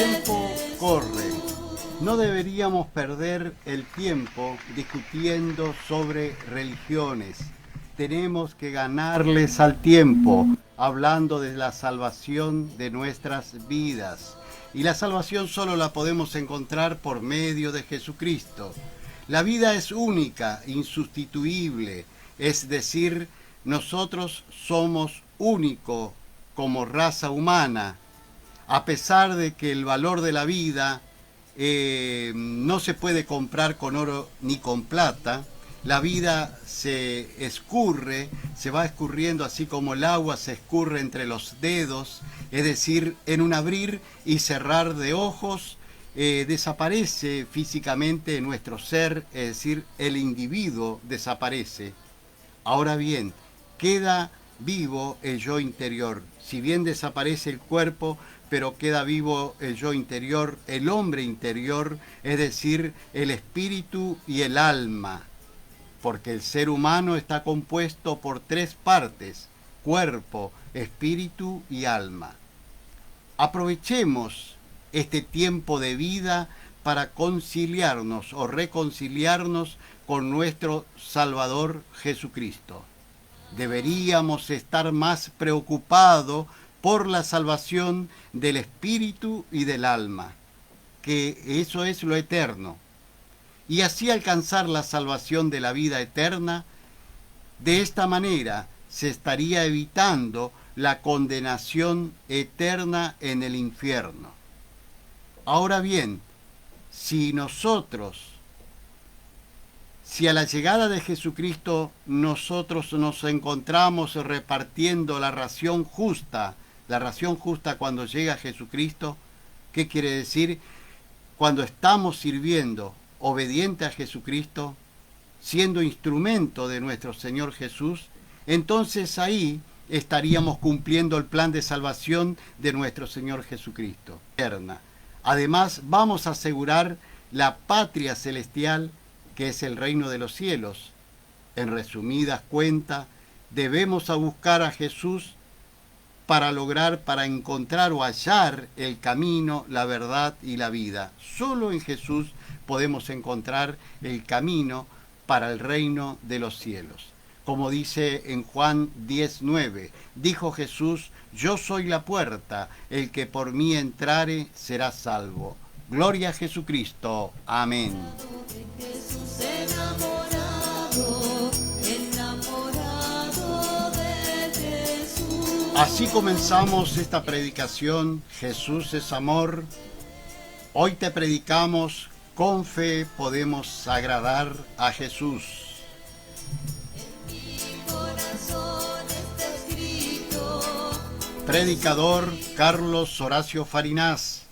tiempo corre. No deberíamos perder el tiempo discutiendo sobre religiones. Tenemos que ganarles al tiempo, hablando de la salvación de nuestras vidas. Y la salvación solo la podemos encontrar por medio de Jesucristo. La vida es única, insustituible, es decir, nosotros somos únicos como raza humana, a pesar de que el valor de la vida no se puede comprar con oro ni con plata. La vida se escurre, se va escurriendo así como el agua se escurre entre los dedos, es decir, en un abrir y cerrar de ojos, desaparece físicamente nuestro ser, es decir, el individuo desaparece. Ahora bien, queda vivo el yo interior. Si bien desaparece el cuerpo, pero queda vivo el yo interior, el hombre interior, es decir, el espíritu y el alma. Porque el ser humano está compuesto por tres partes: cuerpo, espíritu y alma. Aprovechemos este tiempo de vida para conciliarnos o reconciliarnos con nuestro Salvador Jesucristo. Deberíamos estar más preocupados por la salvación del espíritu y del alma, que eso es lo eterno, y así alcanzar la salvación de la vida eterna. De esta manera se estaría evitando la condenación eterna en el infierno. Ahora bien, si a la llegada de Jesucristo nosotros nos encontramos repartiendo la ración justa cuando llega Jesucristo, ¿qué quiere decir? Cuando estamos sirviendo obediente a Jesucristo, siendo instrumento de nuestro Señor Jesús, entonces ahí estaríamos cumpliendo el plan de salvación de nuestro Señor Jesucristo. Además, vamos a asegurar la patria celestial, que es el reino de los cielos. En resumidas cuentas, debemos a buscar a Jesús para encontrar o hallar el camino, la verdad y la vida. Solo en Jesús podemos encontrar el camino para el reino de los cielos. Como dice en Juan 10:9, dijo Jesús: yo soy la puerta, el que por mí entrare será salvo. Gloria a Jesucristo. Amén. Así comenzamos esta predicación, Jesús es amor. Hoy te predicamos: con fe podemos agradar a Jesús. Predicador Carlos Horacio Farinás.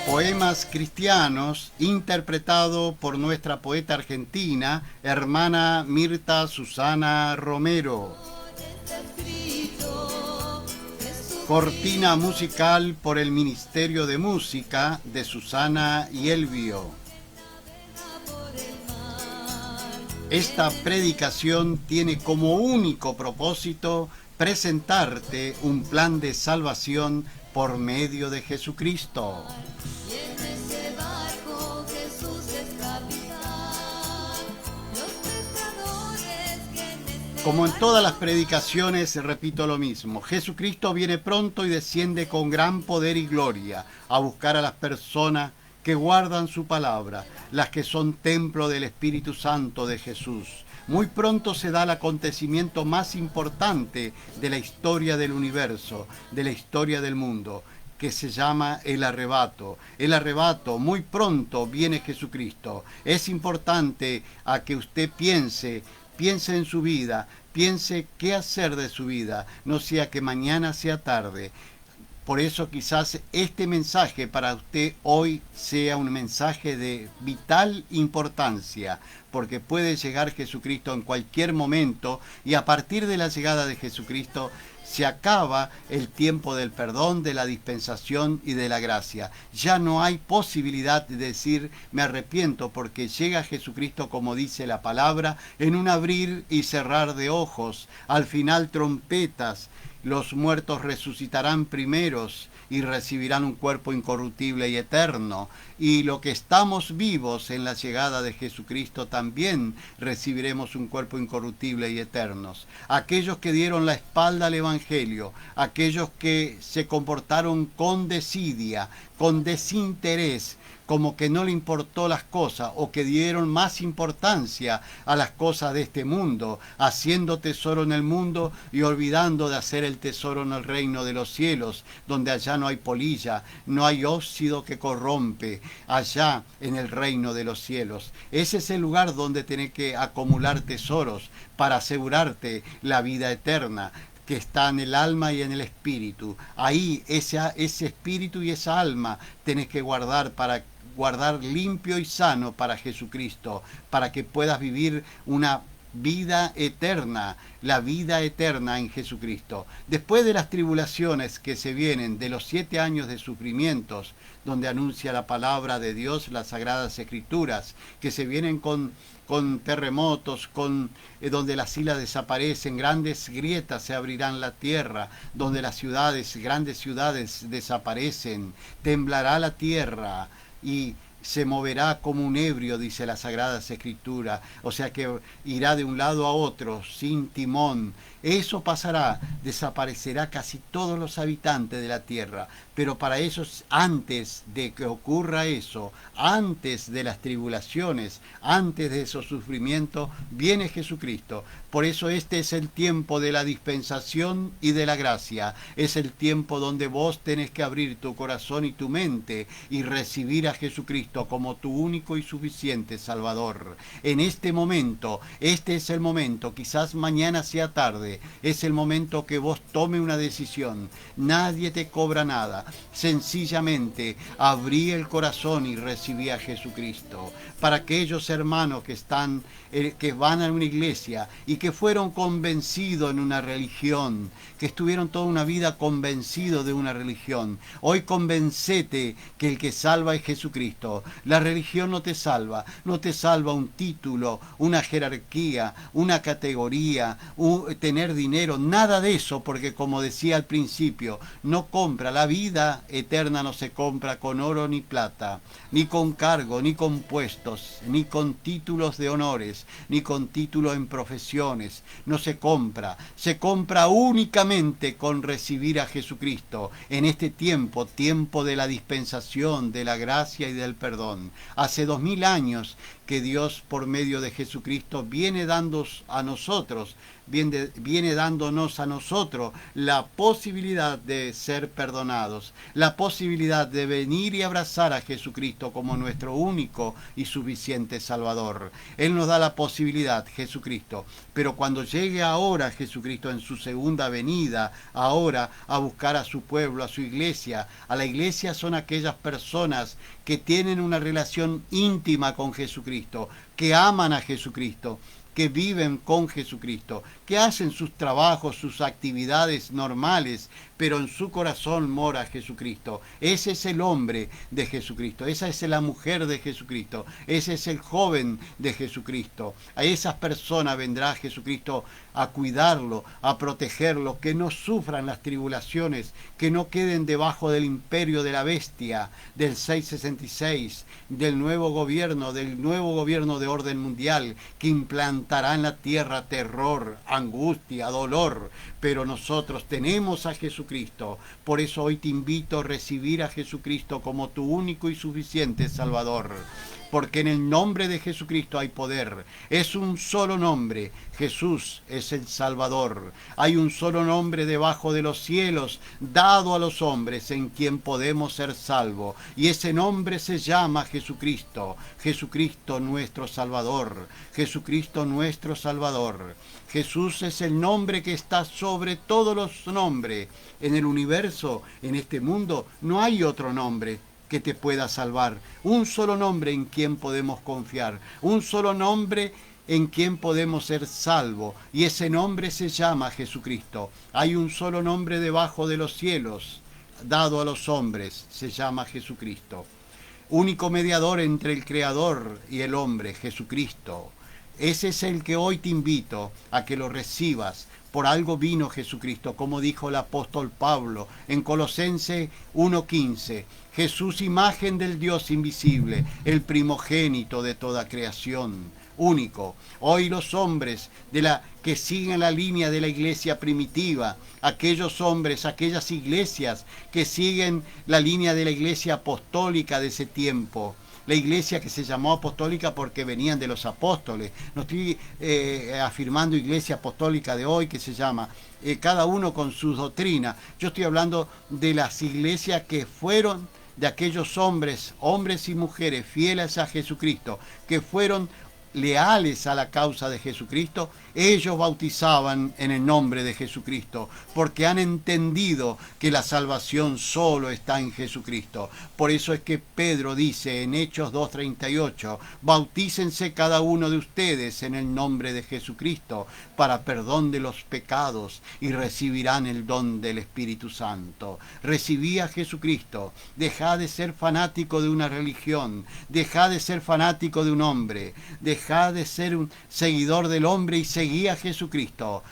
Poemas cristianos interpretado por nuestra poeta argentina, hermana Mirta Susana Romero. Cortina musical por el Ministerio de Música de Susana y Elvio. Esta predicación tiene como único propósito presentarte un plan de salvación por medio de Jesucristo. Como en todas las predicaciones, repito lo mismo: Jesucristo viene pronto y desciende con gran poder y gloria a buscar a las personas que guardan su palabra, las que son templo del Espíritu Santo de Jesús. Muy pronto se da el acontecimiento más importante de la historia del universo, de la historia del mundo, que se llama el arrebato. El arrebato, muy pronto viene Jesucristo. Es importante a que usted piense en su vida, piense qué hacer de su vida, no sea que mañana sea tarde. Por eso quizás este mensaje para usted hoy sea un mensaje de vital importancia, porque puede llegar Jesucristo en cualquier momento, y a partir de la llegada de Jesucristo se acaba el tiempo del perdón, de la dispensación y de la gracia. Ya no hay posibilidad de decir me arrepiento, porque llega Jesucristo, como dice la palabra, en un abrir y cerrar de ojos. Al final trompetas, los muertos resucitarán primeros y recibirán un cuerpo incorruptible y eterno. Y lo que estamos vivos en la llegada de Jesucristo también recibiremos un cuerpo incorruptible y eternos. Aquellos que dieron la espalda al Evangelio, aquellos que se comportaron con desidia, con desinterés, como que no le importó las cosas o que dieron más importancia a las cosas de este mundo, haciendo tesoro en el mundo y olvidando de hacer el tesoro en el reino de los cielos, donde allá no hay polilla, no hay óxido que corrompe, allá en el reino de los cielos. Ese es el lugar donde tenés que acumular tesoros para asegurarte la vida eterna, que está en el alma y en el espíritu. Ahí ese espíritu y esa alma tenés que guardar limpio y sano para Jesucristo, para que puedas vivir una vida eterna, la vida eterna en Jesucristo. Después de las tribulaciones que se vienen, de los 7 años de sufrimientos, donde anuncia la palabra de Dios, las Sagradas Escrituras, que se vienen con terremotos, donde las islas desaparecen, grandes grietas se abrirán la tierra, donde las ciudades, grandes ciudades desaparecen, temblará la tierra y se moverá como un ebrio, dice la Sagrada Escritura, o sea que irá de un lado a otro sin timón. Eso pasará, desaparecerá casi todos los habitantes de la tierra, pero para eso, antes de que ocurra eso, antes de las tribulaciones, antes de esos sufrimientos, viene Jesucristo. Por eso este es el tiempo de la dispensación y de la gracia. Es el tiempo donde vos tenés que abrir tu corazón y tu mente y recibir a Jesucristo como tu único y suficiente Salvador. En este momento, este es el momento, quizás mañana sea tarde, es el momento que vos tome una decisión. Nadie te cobra nada. Sencillamente abrí el corazón y recibí a Jesucristo. Para aquellos hermanos que van a una iglesia y que fueron convencidos en una religión, que estuvieron toda una vida convencidos de una religión, hoy convencete que el que salva es Jesucristo. La religión no te salva un título, una jerarquía, una categoría, tener dinero, nada de eso, porque como decía al principio, no compra la vida eterna, no se compra con oro ni plata, ni con cargo, ni con puestos, ni con títulos de honores, ni con títulos en profesiones. No se compra únicamente con recibir a Jesucristo en este tiempo de la dispensación, de la gracia y del perdón. Hace 2000 años que Dios por medio de Jesucristo viene dándonos a nosotros la posibilidad de ser perdonados, la posibilidad de venir y abrazar a Jesucristo como nuestro único y suficiente Salvador. Él nos da la posibilidad, Jesucristo, pero cuando llegue ahora Jesucristo en su segunda venida, ahora a buscar a su pueblo, a su iglesia, a la iglesia son aquellas personas que tienen una relación íntima con Jesucristo, que aman a Jesucristo, que viven con Jesucristo, que hacen sus trabajos, sus actividades normales, pero en su corazón mora Jesucristo. Ese es el hombre de Jesucristo, esa es la mujer de Jesucristo, ese es el joven de Jesucristo. A esas personas vendrá Jesucristo a cuidarlo, a protegerlo, que no sufran las tribulaciones, que no queden debajo del imperio de la bestia, del 666, del nuevo gobierno de orden mundial, que implantará en la tierra terror, angustia, dolor. Pero nosotros tenemos a Jesucristo. Por eso hoy te invito a recibir a Jesucristo como tu único y suficiente Salvador. Porque en el nombre de Jesucristo hay poder. Es un solo nombre. Jesús es el Salvador. Hay un solo nombre debajo de los cielos, dado a los hombres, en quien podemos ser salvos. Y ese nombre se llama Jesucristo. Jesucristo nuestro Salvador. Jesucristo nuestro Salvador. Jesús es el nombre que está sobre todos los nombres. En el universo, en este mundo, no hay otro nombre que te pueda salvar. Un solo nombre en quien podemos confiar. Un solo nombre en quien podemos ser salvos. Y ese nombre se llama Jesucristo. Hay un solo nombre debajo de los cielos, dado a los hombres. Se llama Jesucristo. Único mediador entre el Creador y el hombre, Jesucristo. Ese es el que hoy te invito a que lo recibas. Por algo vino Jesucristo, como dijo el apóstol Pablo en Colosenses 1:15. Jesús, imagen del Dios invisible, el primogénito de toda creación, único. Hoy los hombres que siguen la línea de la iglesia primitiva, aquellos hombres, aquellas iglesias que siguen la línea de la iglesia apostólica de ese tiempo, la iglesia que se llamó apostólica porque venían de los apóstoles. No estoy afirmando iglesia apostólica de hoy que se llama cada uno con su doctrina. Yo estoy hablando de las iglesias que fueron de aquellos hombres y mujeres fieles a Jesucristo, que fueron leales a la causa de Jesucristo. Ellos bautizaban en el nombre de Jesucristo, porque han entendido que la salvación solo está en Jesucristo. Por eso es que Pedro dice en Hechos 2:38, bautícense cada uno de ustedes en el nombre de Jesucristo para perdón de los pecados y recibirán el don del Espíritu Santo. Recibí a Jesucristo, deja de ser fanático de una religión, deja de ser fanático de un hombre, deja de ser un seguidor del hombre y seguí a Jesucristo.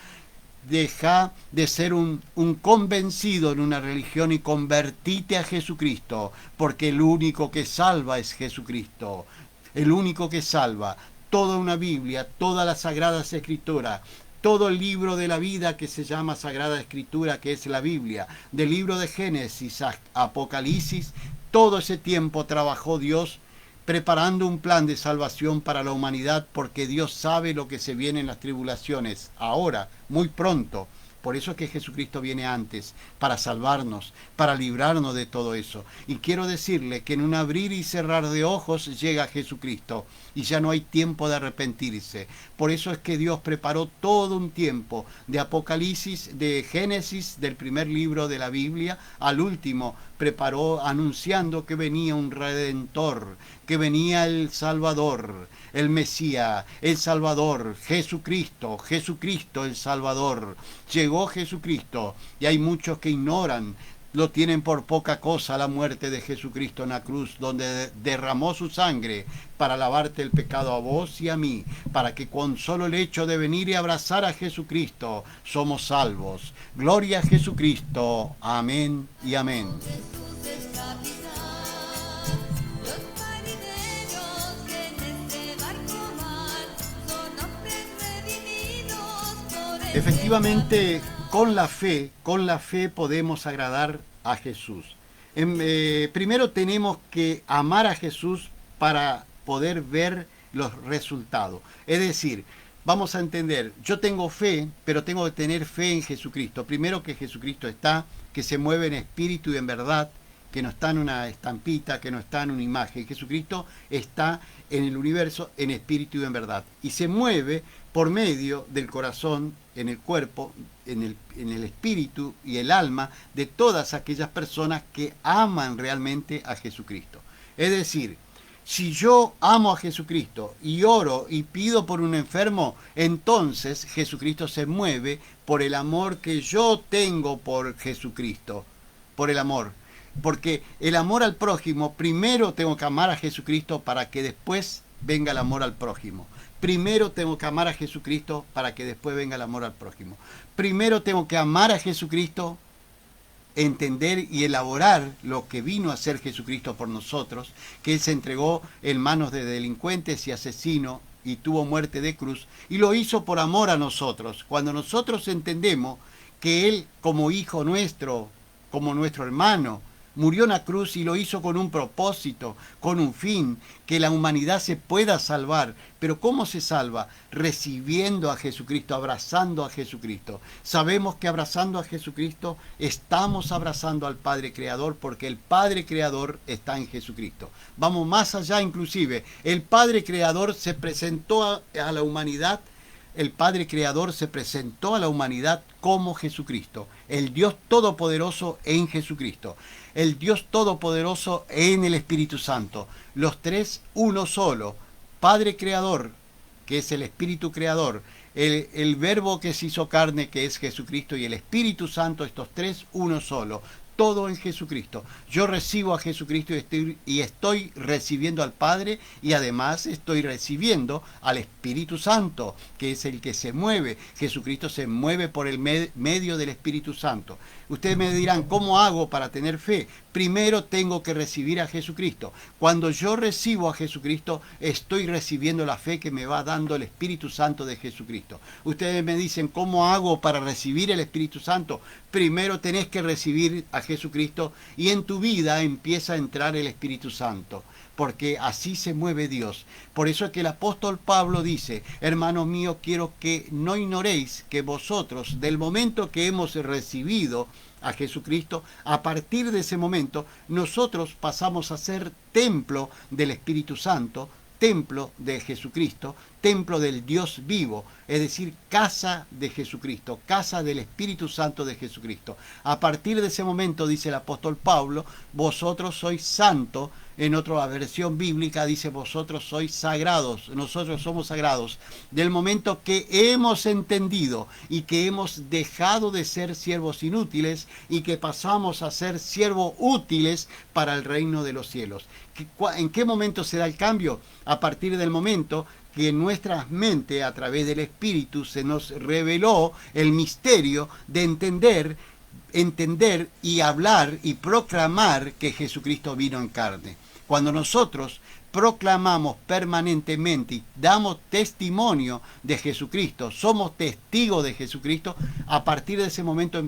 Deja de ser un convencido en una religión y convertite a Jesucristo, porque el único que salva es Jesucristo. El único que salva. Toda una Biblia, todas las Sagradas Escrituras, todo el libro de la vida que se llama Sagrada Escritura, que es la Biblia, del libro de Génesis a Apocalipsis, todo ese tiempo trabajó Dios preparando un plan de salvación para la humanidad, porque Dios sabe lo que se viene en las tribulaciones, ahora, muy pronto. Por eso es que Jesucristo viene antes, para salvarnos, para librarnos de todo eso. Y quiero decirle que en un abrir y cerrar de ojos llega Jesucristo y ya no hay tiempo de arrepentirse. Por eso es que Dios preparó todo un tiempo de Apocalipsis, de Génesis, del primer libro de la Biblia, al último preparó anunciando que venía un Redentor, que venía el Salvador, el Mesías, el Salvador, Jesucristo, Jesucristo el Salvador. Llegó Jesucristo y hay muchos que ignoran, lo tienen por poca cosa la muerte de Jesucristo en la cruz, donde derramó su sangre para lavarte el pecado a vos y a mí, para que con solo el hecho de venir y abrazar a Jesucristo somos salvos. Gloria a Jesucristo. Amén y amén. Efectivamente, con la fe podemos agradar a Jesús. Primero tenemos que amar a Jesús para poder ver los resultados. Es decir, vamos a entender, yo tengo fe, pero tengo que tener fe en Jesucristo. Primero que Jesucristo está, que se mueve en espíritu y en verdad, que no está en una estampita, que no está en una imagen. Jesucristo está en el universo en espíritu y en verdad. Y se mueve por medio del corazón, en el cuerpo, en el espíritu y el alma de todas aquellas personas que aman realmente a Jesucristo. Es decir, si yo amo a Jesucristo y oro y pido por un enfermo, entonces Jesucristo se mueve por el amor que yo tengo por Jesucristo, por el amor. Porque el amor al prójimo, primero tengo que amar a Jesucristo para que después venga el amor al prójimo. Primero tengo que amar a Jesucristo para que después venga el amor al prójimo. Primero tengo que amar a Jesucristo, entender y elaborar lo que vino a hacer Jesucristo por nosotros, que Él se entregó en manos de delincuentes y asesinos y tuvo muerte de cruz, y lo hizo por amor a nosotros. Cuando nosotros entendemos que Él, como hijo nuestro, como nuestro hermano, murió en la cruz y lo hizo con un propósito, con un fin, que la humanidad se pueda salvar. Pero ¿cómo se salva? Recibiendo a Jesucristo, abrazando a Jesucristo. Sabemos que abrazando a Jesucristo estamos abrazando al Padre Creador, porque el Padre Creador está en Jesucristo. Vamos más allá inclusive. El Padre Creador se presentó a la humanidad. El Padre Creador se presentó a la humanidad como Jesucristo, el Dios Todopoderoso en Jesucristo, el Dios Todopoderoso en el Espíritu Santo, los tres uno solo, Padre Creador, que es el Espíritu Creador, el Verbo que se hizo carne, que es Jesucristo, y el Espíritu Santo, estos tres uno solo. todo en Jesucristo. Yo recibo a Jesucristo y estoy recibiendo al Padre, y además estoy recibiendo al Espíritu Santo, que es el que se mueve. Jesucristo se mueve por el medio del Espíritu Santo. Ustedes me dirán, ¿cómo hago para tener fe? Primero tengo que recibir a Jesucristo. Cuando yo recibo a Jesucristo, estoy recibiendo la fe que me va dando el Espíritu Santo de Jesucristo. Ustedes me dicen, ¿cómo hago para recibir el Espíritu Santo? Primero tenés que recibir a Jesucristo y en tu vida empieza a entrar el Espíritu Santo, porque así se mueve Dios. Por eso es que el apóstol Pablo dice, hermanos míos, quiero que no ignoréis que vosotros, del momento que hemos recibido a Jesucristo, a partir de ese momento, nosotros pasamos a ser templo del Espíritu Santo, templo de Jesucristo, templo del Dios vivo, es decir, casa de Jesucristo, casa del Espíritu Santo de Jesucristo. A partir de ese momento, dice el apóstol Pablo, vosotros sois santos. En otra versión bíblica dice, vosotros sois sagrados, nosotros somos sagrados. Del momento que hemos entendido y que hemos dejado de ser siervos inútiles y que pasamos a ser siervos útiles para el reino de los cielos. ¿En qué momento se da el cambio? A partir del momento que en nuestras mentes, a través del Espíritu, se nos reveló el misterio de entender y hablar y proclamar que Jesucristo vino en carne. Cuando nosotros proclamamos permanentemente y damos testimonio de Jesucristo, somos testigos de Jesucristo, a partir de ese momento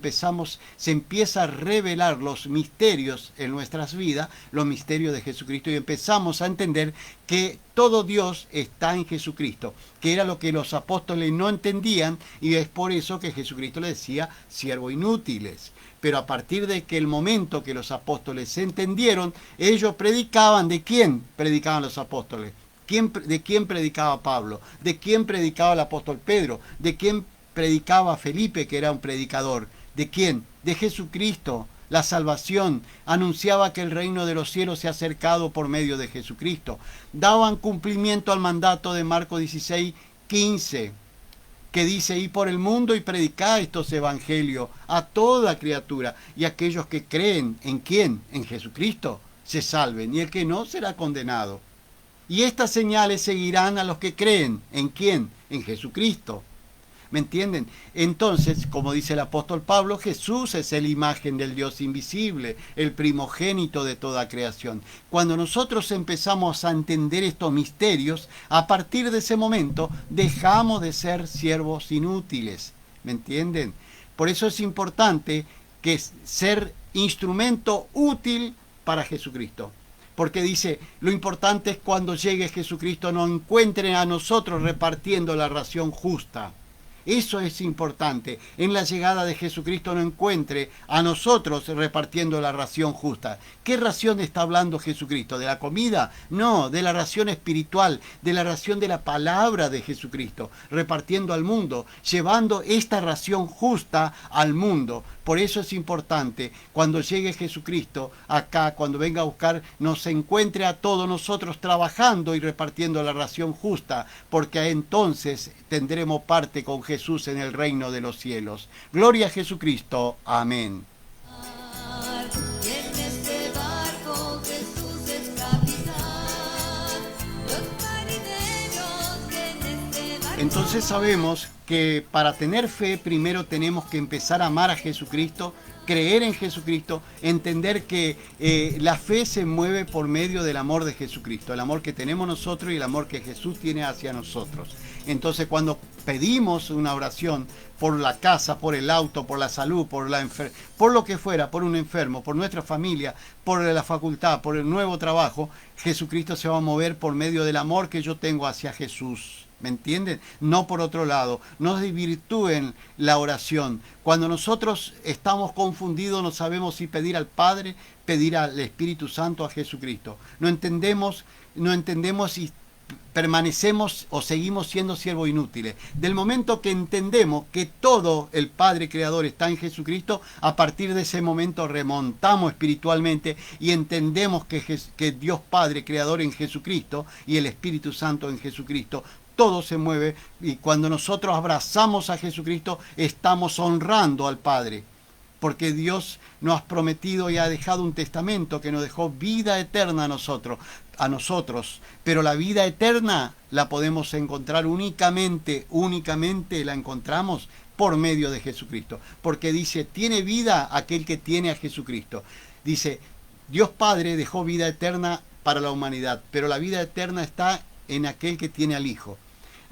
se empieza a revelar los misterios en nuestras vidas, los misterios de Jesucristo, y empezamos a entender que todo Dios está en Jesucristo, que era lo que los apóstoles no entendían, y es por eso que Jesucristo les decía, siervos inútiles. Pero a partir de que el momento que los apóstoles se entendieron, ellos predicaban. ¿De quién predicaban los apóstoles? ¿De quién predicaba Pablo? ¿De quién predicaba el apóstol Pedro? ¿De quién predicaba Felipe, que era un predicador? ¿De quién? De Jesucristo. La salvación, anunciaba que el reino de los cielos se ha acercado por medio de Jesucristo. Daban cumplimiento al mandato de Marcos 16:15. Que dice, ir por el mundo y predicar estos evangelios a toda criatura, y aquellos que creen en quién, en Jesucristo, se salven, y el que no será condenado. Y estas señales seguirán a los que creen en quién, en Jesucristo. ¿Me entienden? Entonces, como dice el apóstol Pablo, Jesús es la imagen del Dios invisible, el primogénito de toda creación. Cuando nosotros empezamos a entender estos misterios, a partir de ese momento dejamos de ser siervos inútiles. ¿Me entienden? Por eso es importante que ser instrumento útil para Jesucristo. Porque dice, lo importante es cuando llegue Jesucristo nos encuentren a nosotros repartiendo la ración justa. Eso es importante. En la llegada de Jesucristo no encuentre a nosotros repartiendo la ración justa. ¿Qué ración está hablando Jesucristo? ¿De la comida? No, de la ración espiritual, de la ración de la palabra de Jesucristo, repartiendo al mundo, llevando esta ración justa al mundo. Por eso es importante, cuando llegue Jesucristo acá, cuando venga a buscar, nos encuentre a todos nosotros trabajando y repartiendo la ración justa, porque entonces tendremos parte con Jesús en el reino de los cielos. Gloria a Jesucristo. Amén. Entonces sabemos que para tener fe primero tenemos que empezar a amar a Jesucristo, creer en Jesucristo, entender que la fe se mueve por medio del amor de Jesucristo, el amor que tenemos nosotros y el amor que Jesús tiene hacia nosotros. Entonces cuando pedimos una oración por la casa, por el auto, por la salud, por lo que fuera, por un enfermo, por nuestra familia, por la facultad, por el nuevo trabajo, Jesucristo se va a mover por medio del amor que yo tengo hacia Jesús. ¿Me entienden? No por otro lado. No desvirtúen la oración. Cuando nosotros estamos confundidos, no sabemos si pedir al Padre, pedir al Espíritu Santo, a Jesucristo. No entendemos si permanecemos o seguimos siendo siervos inútiles. Del momento que entendemos que todo el Padre Creador está en Jesucristo, a partir de ese momento remontamos espiritualmente y entendemos que Dios Padre Creador en Jesucristo y el Espíritu Santo en Jesucristo, todo se mueve, y cuando nosotros abrazamos a Jesucristo estamos honrando al Padre. porque Dios nos ha prometido y ha dejado un testamento que nos dejó vida eterna a nosotros, pero la vida eterna la podemos encontrar únicamente la encontramos por medio de Jesucristo, porque dice, tiene vida aquel que tiene a Jesucristo. Dice, Dios Padre dejó vida eterna para la humanidad, pero la vida eterna está en aquel que tiene al Hijo.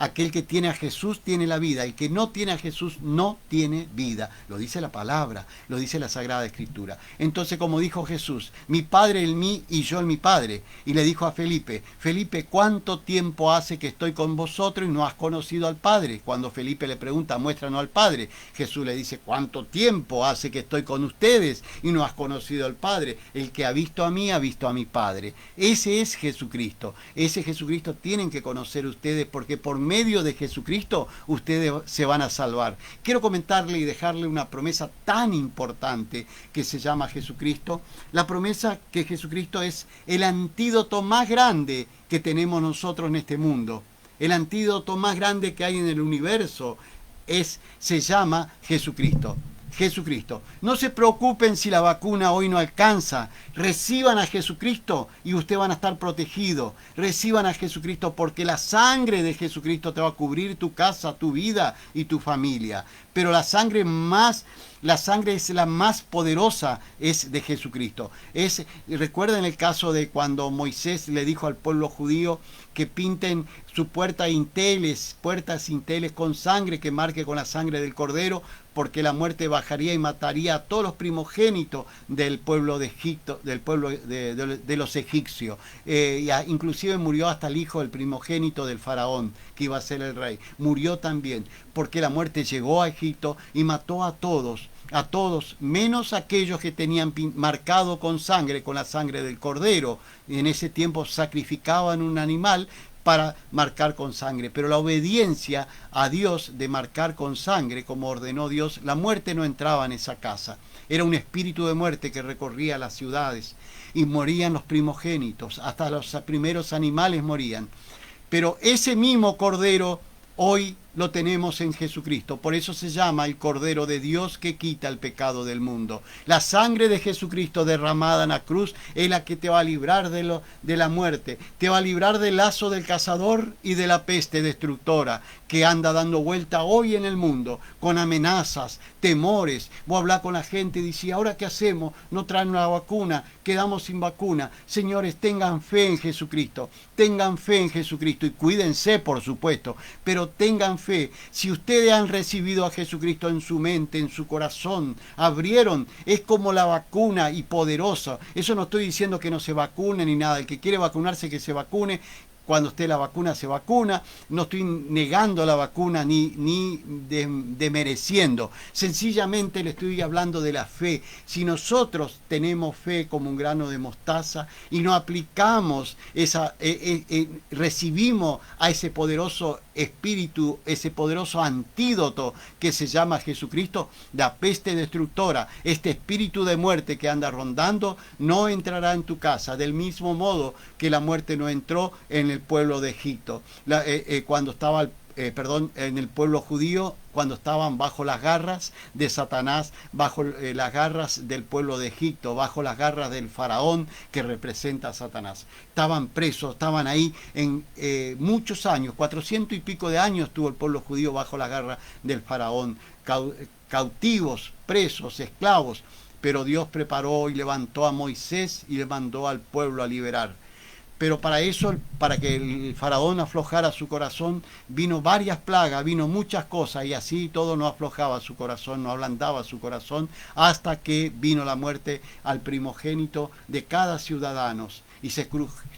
Aquel que tiene a Jesús tiene la vida, el que no tiene a Jesús no tiene vida. Lo dice la palabra, lo dice la Sagrada Escritura. Entonces, como dijo Jesús, mi Padre en mí y yo en mi Padre. Y le dijo a Felipe, Felipe, ¿cuánto tiempo hace que estoy con vosotros y no has conocido al Padre? Cuando Felipe le pregunta, muéstranos al Padre. Jesús le dice, ¿cuánto tiempo hace que estoy con ustedes y no has conocido al Padre? El que ha visto a mí, ha visto a mi Padre. Ese es Jesucristo. Ese Jesucristo tienen que conocer ustedes, porque por medio de Jesucristo ustedes se van a salvar. Quiero comentarle y dejarle una promesa tan importante que se llama Jesucristo. La promesa que Jesucristo es el antídoto más grande que tenemos nosotros en este mundo. El antídoto más grande que hay en el universo se llama Jesucristo. Jesucristo. No se preocupen si la vacuna hoy no alcanza. Reciban a Jesucristo y ustedes van a estar protegidos. Reciban a Jesucristo, porque la sangre de Jesucristo te va a cubrir tu casa, tu vida y tu familia. Pero la sangre es la más poderosa, es de Jesucristo. Recuerden el caso de cuando Moisés le dijo al pueblo judío que pinten su puertas inteles con sangre, que marque con la sangre del Cordero, porque la muerte bajaría y mataría a todos los primogénitos del pueblo de Egipto, del pueblo de los egipcios. Inclusive murió hasta el hijo del primogénito del faraón, que iba a ser el rey. Murió también, porque la muerte llegó a Egipto y mató a todos, menos aquellos que tenían marcado con la sangre del Cordero. En ese tiempo sacrificaban un animal para marcar con sangre, pero la obediencia a Dios de marcar con sangre, como ordenó Dios, la muerte no entraba en esa casa. Era un espíritu de muerte que recorría las ciudades y morían los primogénitos, hasta los primeros animales morían. Pero ese mismo Cordero hoy lo tenemos en Jesucristo. Por eso se llama el Cordero de Dios que quita el pecado del mundo. La sangre de Jesucristo derramada en la cruz es la que te va a librar de la muerte. Te va a librar del lazo del cazador y de la peste destructora que anda dando vuelta hoy en el mundo, con amenazas, temores. Voy a hablar con la gente y decir, ¿ahora qué hacemos? No traen una vacuna, quedamos sin vacuna. Señores, tengan fe en Jesucristo. Tengan fe en Jesucristo y cuídense, por supuesto, pero tengan fe. Si ustedes han recibido a Jesucristo en su mente, en su corazón, abrieron, es como la vacuna y poderosa. Eso no estoy diciendo que no se vacune ni nada. El que quiere vacunarse, que se vacune. Cuando esté la vacuna, se vacuna. No estoy negando la vacuna ni demereciendo. Sencillamente le estoy hablando de la fe. Si nosotros tenemos fe como un grano de mostaza y no aplicamos recibimos a ese poderoso espíritu, ese poderoso antídoto que se llama Jesucristo, la peste destructora, este espíritu de muerte que anda rondando, no entrará en tu casa, del mismo modo que la muerte no entró en el pueblo de Egipto, cuando estaba en el pueblo judío, cuando estaban bajo las garras de Satanás, bajo las garras del pueblo de Egipto, bajo las garras del faraón que representa a Satanás. Estaban presos, estaban ahí en muchos años, 400 y pico de años estuvo el pueblo judío bajo la garra del faraón, cautivos, presos, esclavos, pero Dios preparó y levantó a Moisés y le mandó al pueblo a liberar. Pero para eso, para que el faraón aflojara su corazón, vino varias plagas, vino muchas cosas, y así todo no aflojaba su corazón, no ablandaba su corazón, hasta que vino la muerte al primogénito de cada ciudadano. Y se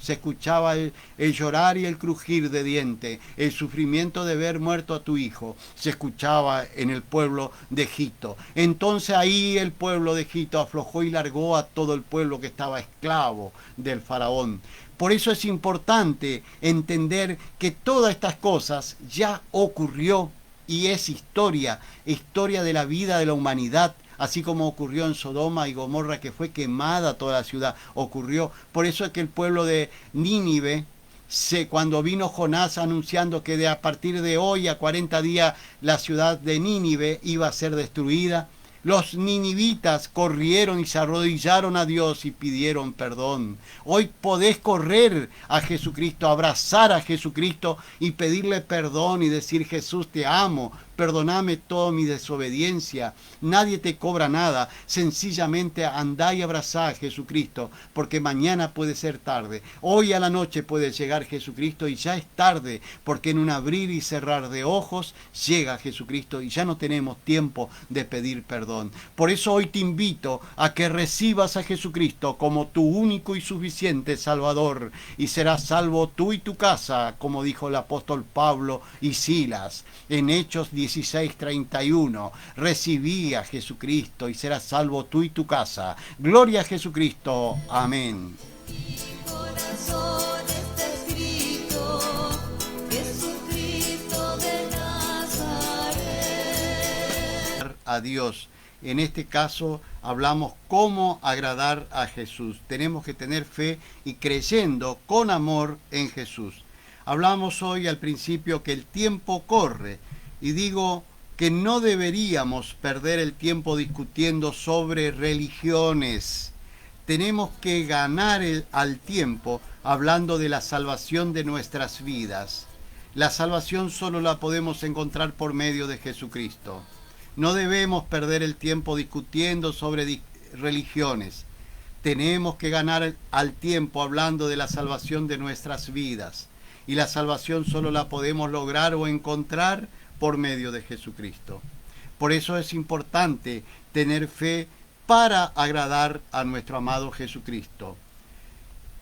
escuchaba el llorar y el crujir de diente, el sufrimiento de ver muerto a tu hijo, se escuchaba en el pueblo de Egipto. Entonces ahí el pueblo de Egipto aflojó y largó a todo el pueblo que estaba esclavo del faraón. Por eso es importante entender que todas estas cosas ya ocurrió y es historia de la vida de la humanidad, así como ocurrió en Sodoma y Gomorra, que fue quemada toda la ciudad, ocurrió. Por eso es que el pueblo de Nínive, cuando vino Jonás anunciando que a partir de hoy a 40 días la ciudad de Nínive iba a ser destruida, Los ninivitas corrieron y se arrodillaron a Dios y pidieron perdón. Hoy podés correr a Jesucristo, abrazar a Jesucristo y pedirle perdón y decir: Jesús, te amo, perdóname toda mi desobediencia. Nadie te cobra nada, sencillamente andá y abrazá a Jesucristo, porque mañana puede ser tarde. Hoy a la noche puede llegar Jesucristo y ya es tarde, porque en un abrir y cerrar de ojos llega Jesucristo y ya no tenemos tiempo de pedir perdón. Por eso hoy te invito a que recibas a Jesucristo como tu único y suficiente Salvador, y serás salvo tú y tu casa, como dijo el apóstol Pablo y Silas en Hechos 16:31. Recibí a Jesucristo y serás salvo tú y tu casa. Gloria a Jesucristo. Amén. A Dios. En este caso hablamos cómo agradar a Jesús. Tenemos que tener fe y creyendo con amor en Jesús. Hablamos hoy al principio que el tiempo corre y digo que no deberíamos perder el tiempo discutiendo sobre religiones. Tenemos que ganar al tiempo hablando de la salvación de nuestras vidas. La salvación solo la podemos encontrar por medio de Jesucristo. No debemos perder el tiempo discutiendo sobre religiones. Tenemos que ganar al tiempo hablando de la salvación de nuestras vidas. Y la salvación solo la podemos lograr o encontrar por medio de Jesucristo. Por eso es importante tener fe para agradar a nuestro amado Jesucristo.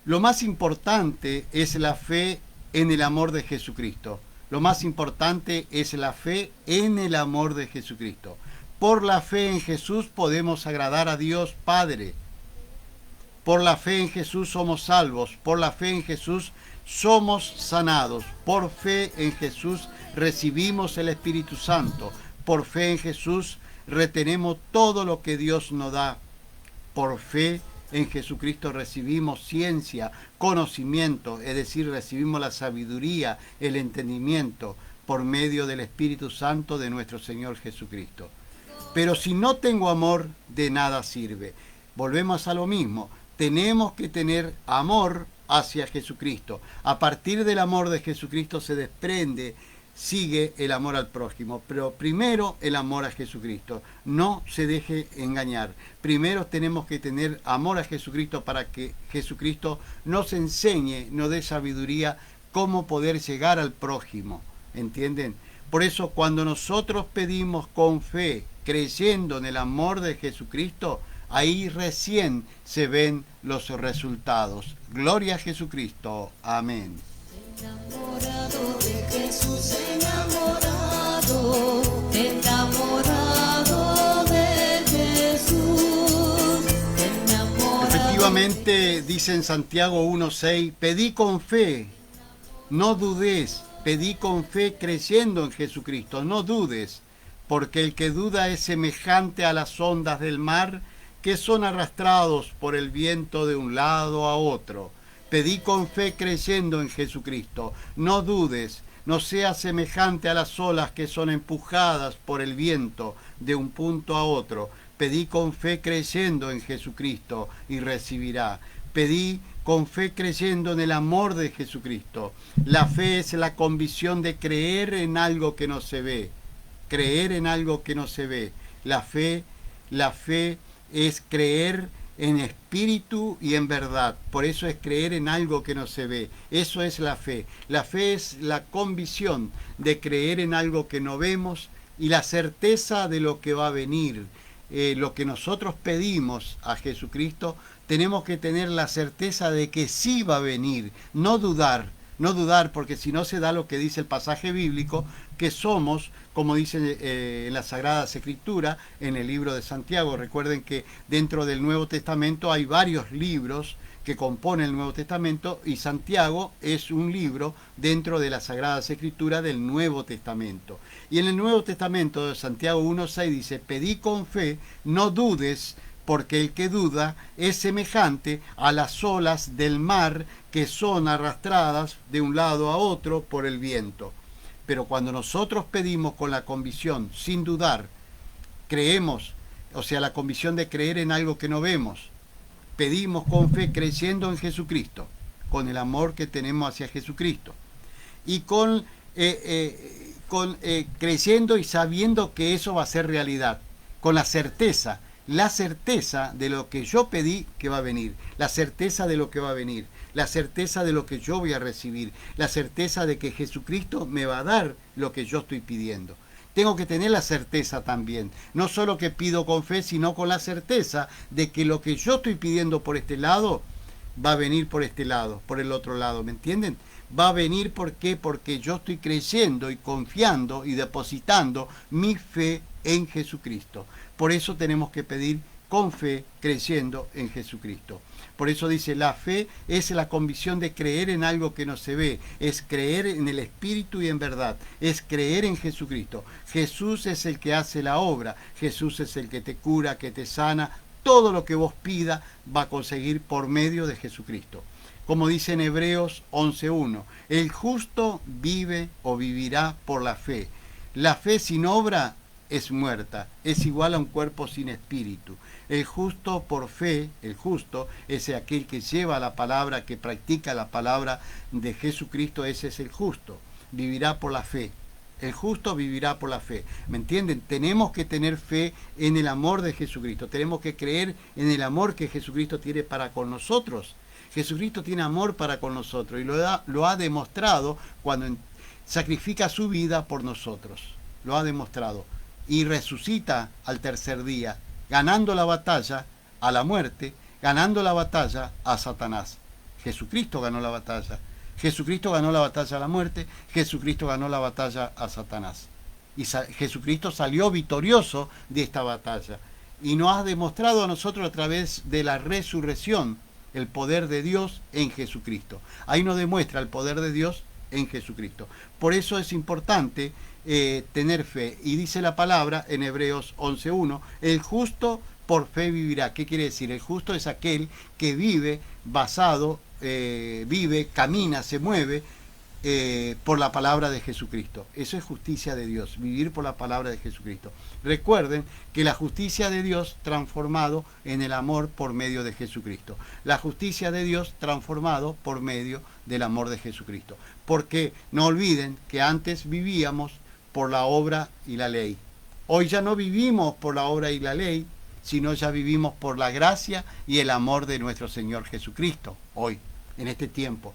Lo más importante es la fe en el amor de Jesucristo. Lo más importante es la fe en el amor de Jesucristo. Por la fe en Jesús podemos agradar a Dios Padre. Por la fe en Jesús somos salvos. Por la fe en Jesús somos sanados. Por fe en Jesús recibimos el Espíritu Santo. Por fe en Jesús retenemos todo lo que Dios nos da. Por fe en Jesucristo recibimos ciencia, conocimiento, es decir, recibimos la sabiduría, el entendimiento por medio del Espíritu Santo de nuestro Señor Jesucristo. Pero si no tengo amor, de nada sirve. Volvemos a lo mismo. Tenemos que tener amor hacia Jesucristo. A partir del amor de Jesucristo se desprende, sigue el amor al prójimo, pero primero el amor a Jesucristo. No se deje engañar. Primero tenemos que tener amor a Jesucristo para que Jesucristo nos enseñe, nos dé sabiduría cómo poder llegar al prójimo. ¿Entienden? Por eso cuando nosotros pedimos con fe, creyendo en el amor de Jesucristo, ahí recién se ven los resultados. Gloria a Jesucristo. Amén. Enamorado de Jesús, enamorado de Jesús, Efectivamente, dice en Santiago 1:6, pedí con fe, no dudes, pedí con fe creyendo en Jesucristo, no dudes, porque el que duda es semejante a las ondas del mar que son arrastrados por el viento de un lado a otro. Pedí con fe creyendo en Jesucristo. No dudes, no seas semejante a las olas que son empujadas por el viento de un punto a otro. Pedí con fe creyendo en Jesucristo y recibirá. Pedí con fe creyendo en el amor de Jesucristo. La fe es la convicción de creer en algo que no se ve. Creer en algo que no se ve. La fe es creer en espíritu y en verdad. Por eso es creer en algo que no se ve. Eso es la fe. La fe es la convicción de creer en algo que no vemos y la certeza de lo que va a venir. Lo que nosotros pedimos a Jesucristo, tenemos que tener la certeza de que sí va a venir. No dudar, porque si no se da lo que dice el pasaje bíblico, que somos, como dice en la Sagrada Escritura, en el libro de Santiago. Recuerden que dentro del Nuevo Testamento hay varios libros que componen el Nuevo Testamento y Santiago es un libro dentro de la Sagrada Escritura del Nuevo Testamento. Y en el Nuevo Testamento de Santiago 1:6 dice, pedí con fe, no dudes, porque el que duda es semejante a las olas del mar que son arrastradas de un lado a otro por el viento. Pero cuando nosotros pedimos con la convicción, sin dudar, creemos o sea, la convicción de creer en algo que no vemos. Pedimos con fe, creyendo en Jesucristo, con el amor que tenemos hacia Jesucristo. Y creyendo y sabiendo que eso va a ser realidad, con la certeza de lo que yo pedí que va a venir, la certeza de lo que va a venir, la certeza de lo que yo voy a recibir, la certeza de que Jesucristo me va a dar lo que yo estoy pidiendo. Tengo que tener la certeza también, no solo que pido con fe, sino con la certeza de que lo que yo estoy pidiendo por este lado va a venir por este lado, por el otro lado, ¿me entienden? Va a venir, ¿por qué? Porque yo estoy creyendo y confiando y depositando mi fe en Jesucristo. Por eso tenemos que pedir con fe, creyendo en Jesucristo. Por eso dice, la fe es la convicción de creer en algo que no se ve, es creer en el Espíritu y en verdad, es creer en Jesucristo. Jesús es el que hace la obra, Jesús es el que te cura, que te sana. Todo lo que vos pida va a conseguir por medio de Jesucristo. Como dice en Hebreos 11:1, el justo vive o vivirá por la fe. La fe sin obra es muerta, es igual a un cuerpo sin espíritu. El justo por fe, el justo es aquel que lleva la palabra, que practica la palabra de Jesucristo, ese es el justo, vivirá por la fe. El justo vivirá por la fe. ¿Me entienden? Tenemos que tener fe en el amor de Jesucristo. Tenemos que creer en el amor que Jesucristo tiene para con nosotros. Jesucristo tiene amor para con nosotros y lo ha demostrado cuando sacrifica su vida por nosotros. Lo ha demostrado. Y resucita al tercer día, ganando la batalla a la muerte, ganando la batalla a Satanás. Jesucristo ganó la batalla. Jesucristo ganó la batalla a la muerte, Jesucristo ganó la batalla a Satanás. Y Jesucristo salió victorioso de esta batalla. Y nos ha demostrado a nosotros a través de la resurrección el poder de Dios en Jesucristo. Ahí nos demuestra el poder de Dios en Jesucristo. Por eso es importante tener fe. Y dice la palabra en Hebreos 11:1, el justo por fe vivirá. ¿Qué quiere decir? El justo es aquel que vive basado, camina, se mueve por la palabra de Jesucristo. Eso es justicia de Dios, vivir por la palabra de Jesucristo. Recuerden que la justicia de Dios transformado en el amor por medio de Jesucristo. La justicia de Dios transformado por medio del amor de Jesucristo. Porque no olviden que antes vivíamos por la obra y la ley. Hoy ya no vivimos por la obra y la ley, sino ya vivimos por la gracia y el amor de nuestro Señor Jesucristo. Hoy, en este tiempo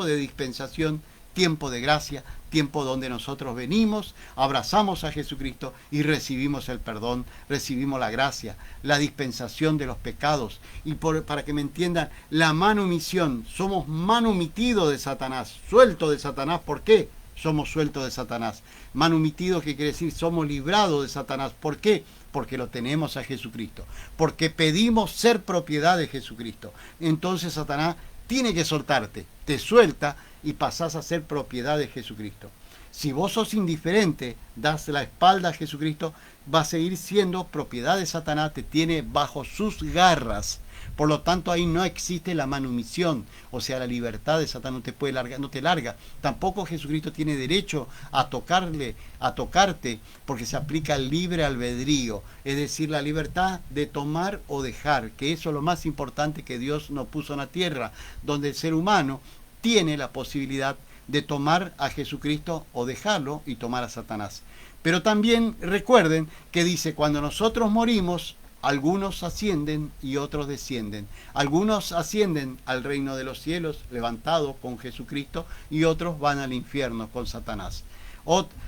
de dispensación, tiempo de gracia, tiempo donde nosotros venimos, abrazamos a Jesucristo y recibimos el perdón, recibimos la gracia, la dispensación de los pecados. Y para que me entiendan, la manumisión, somos manumitidos de Satanás, sueltos de Satanás. ¿Por qué somos sueltos de Satanás? Manumitidos, que quiere decir somos librados de Satanás. ¿Por qué? Porque lo tenemos a Jesucristo, porque pedimos ser propiedad de Jesucristo. Entonces Satanás tiene que soltarte, te suelta y pasás a ser propiedad de Jesucristo. Si vos sos indiferente, das la espalda a Jesucristo, va a seguir siendo propiedad de Satanás, te tiene bajo sus garras. Por lo tanto, ahí no existe la manumisión, o sea, la libertad de Satanás no te puede largar, no te larga. Tampoco Jesucristo tiene derecho a tocarte, porque se aplica el libre albedrío, es decir, la libertad de tomar o dejar, que eso es lo más importante que Dios nos puso en la tierra, donde el ser humano tiene la posibilidad de tomar a Jesucristo o dejarlo y tomar a Satanás. Pero también recuerden que dice, cuando nosotros morimos, algunos ascienden y otros descienden. Algunos ascienden al reino de los cielos, levantados con Jesucristo, y otros van al infierno con Satanás.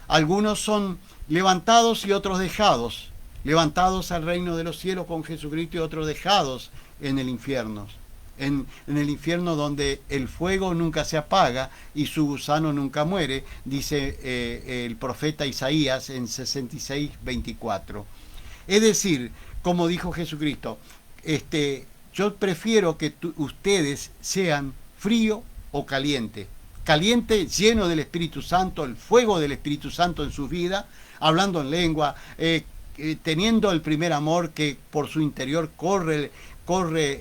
Algunos son levantados y otros dejados. Levantados al reino de los cielos con Jesucristo y otros dejados en el infierno. En el infierno donde el fuego nunca se apaga y su gusano nunca muere, dice el profeta Isaías en 66:24. Es decir, como dijo Jesucristo, yo prefiero que ustedes sean frío o caliente. Caliente, lleno del Espíritu Santo, el fuego del Espíritu Santo en su vida, hablando en lengua, teniendo el primer amor que por su interior corre corre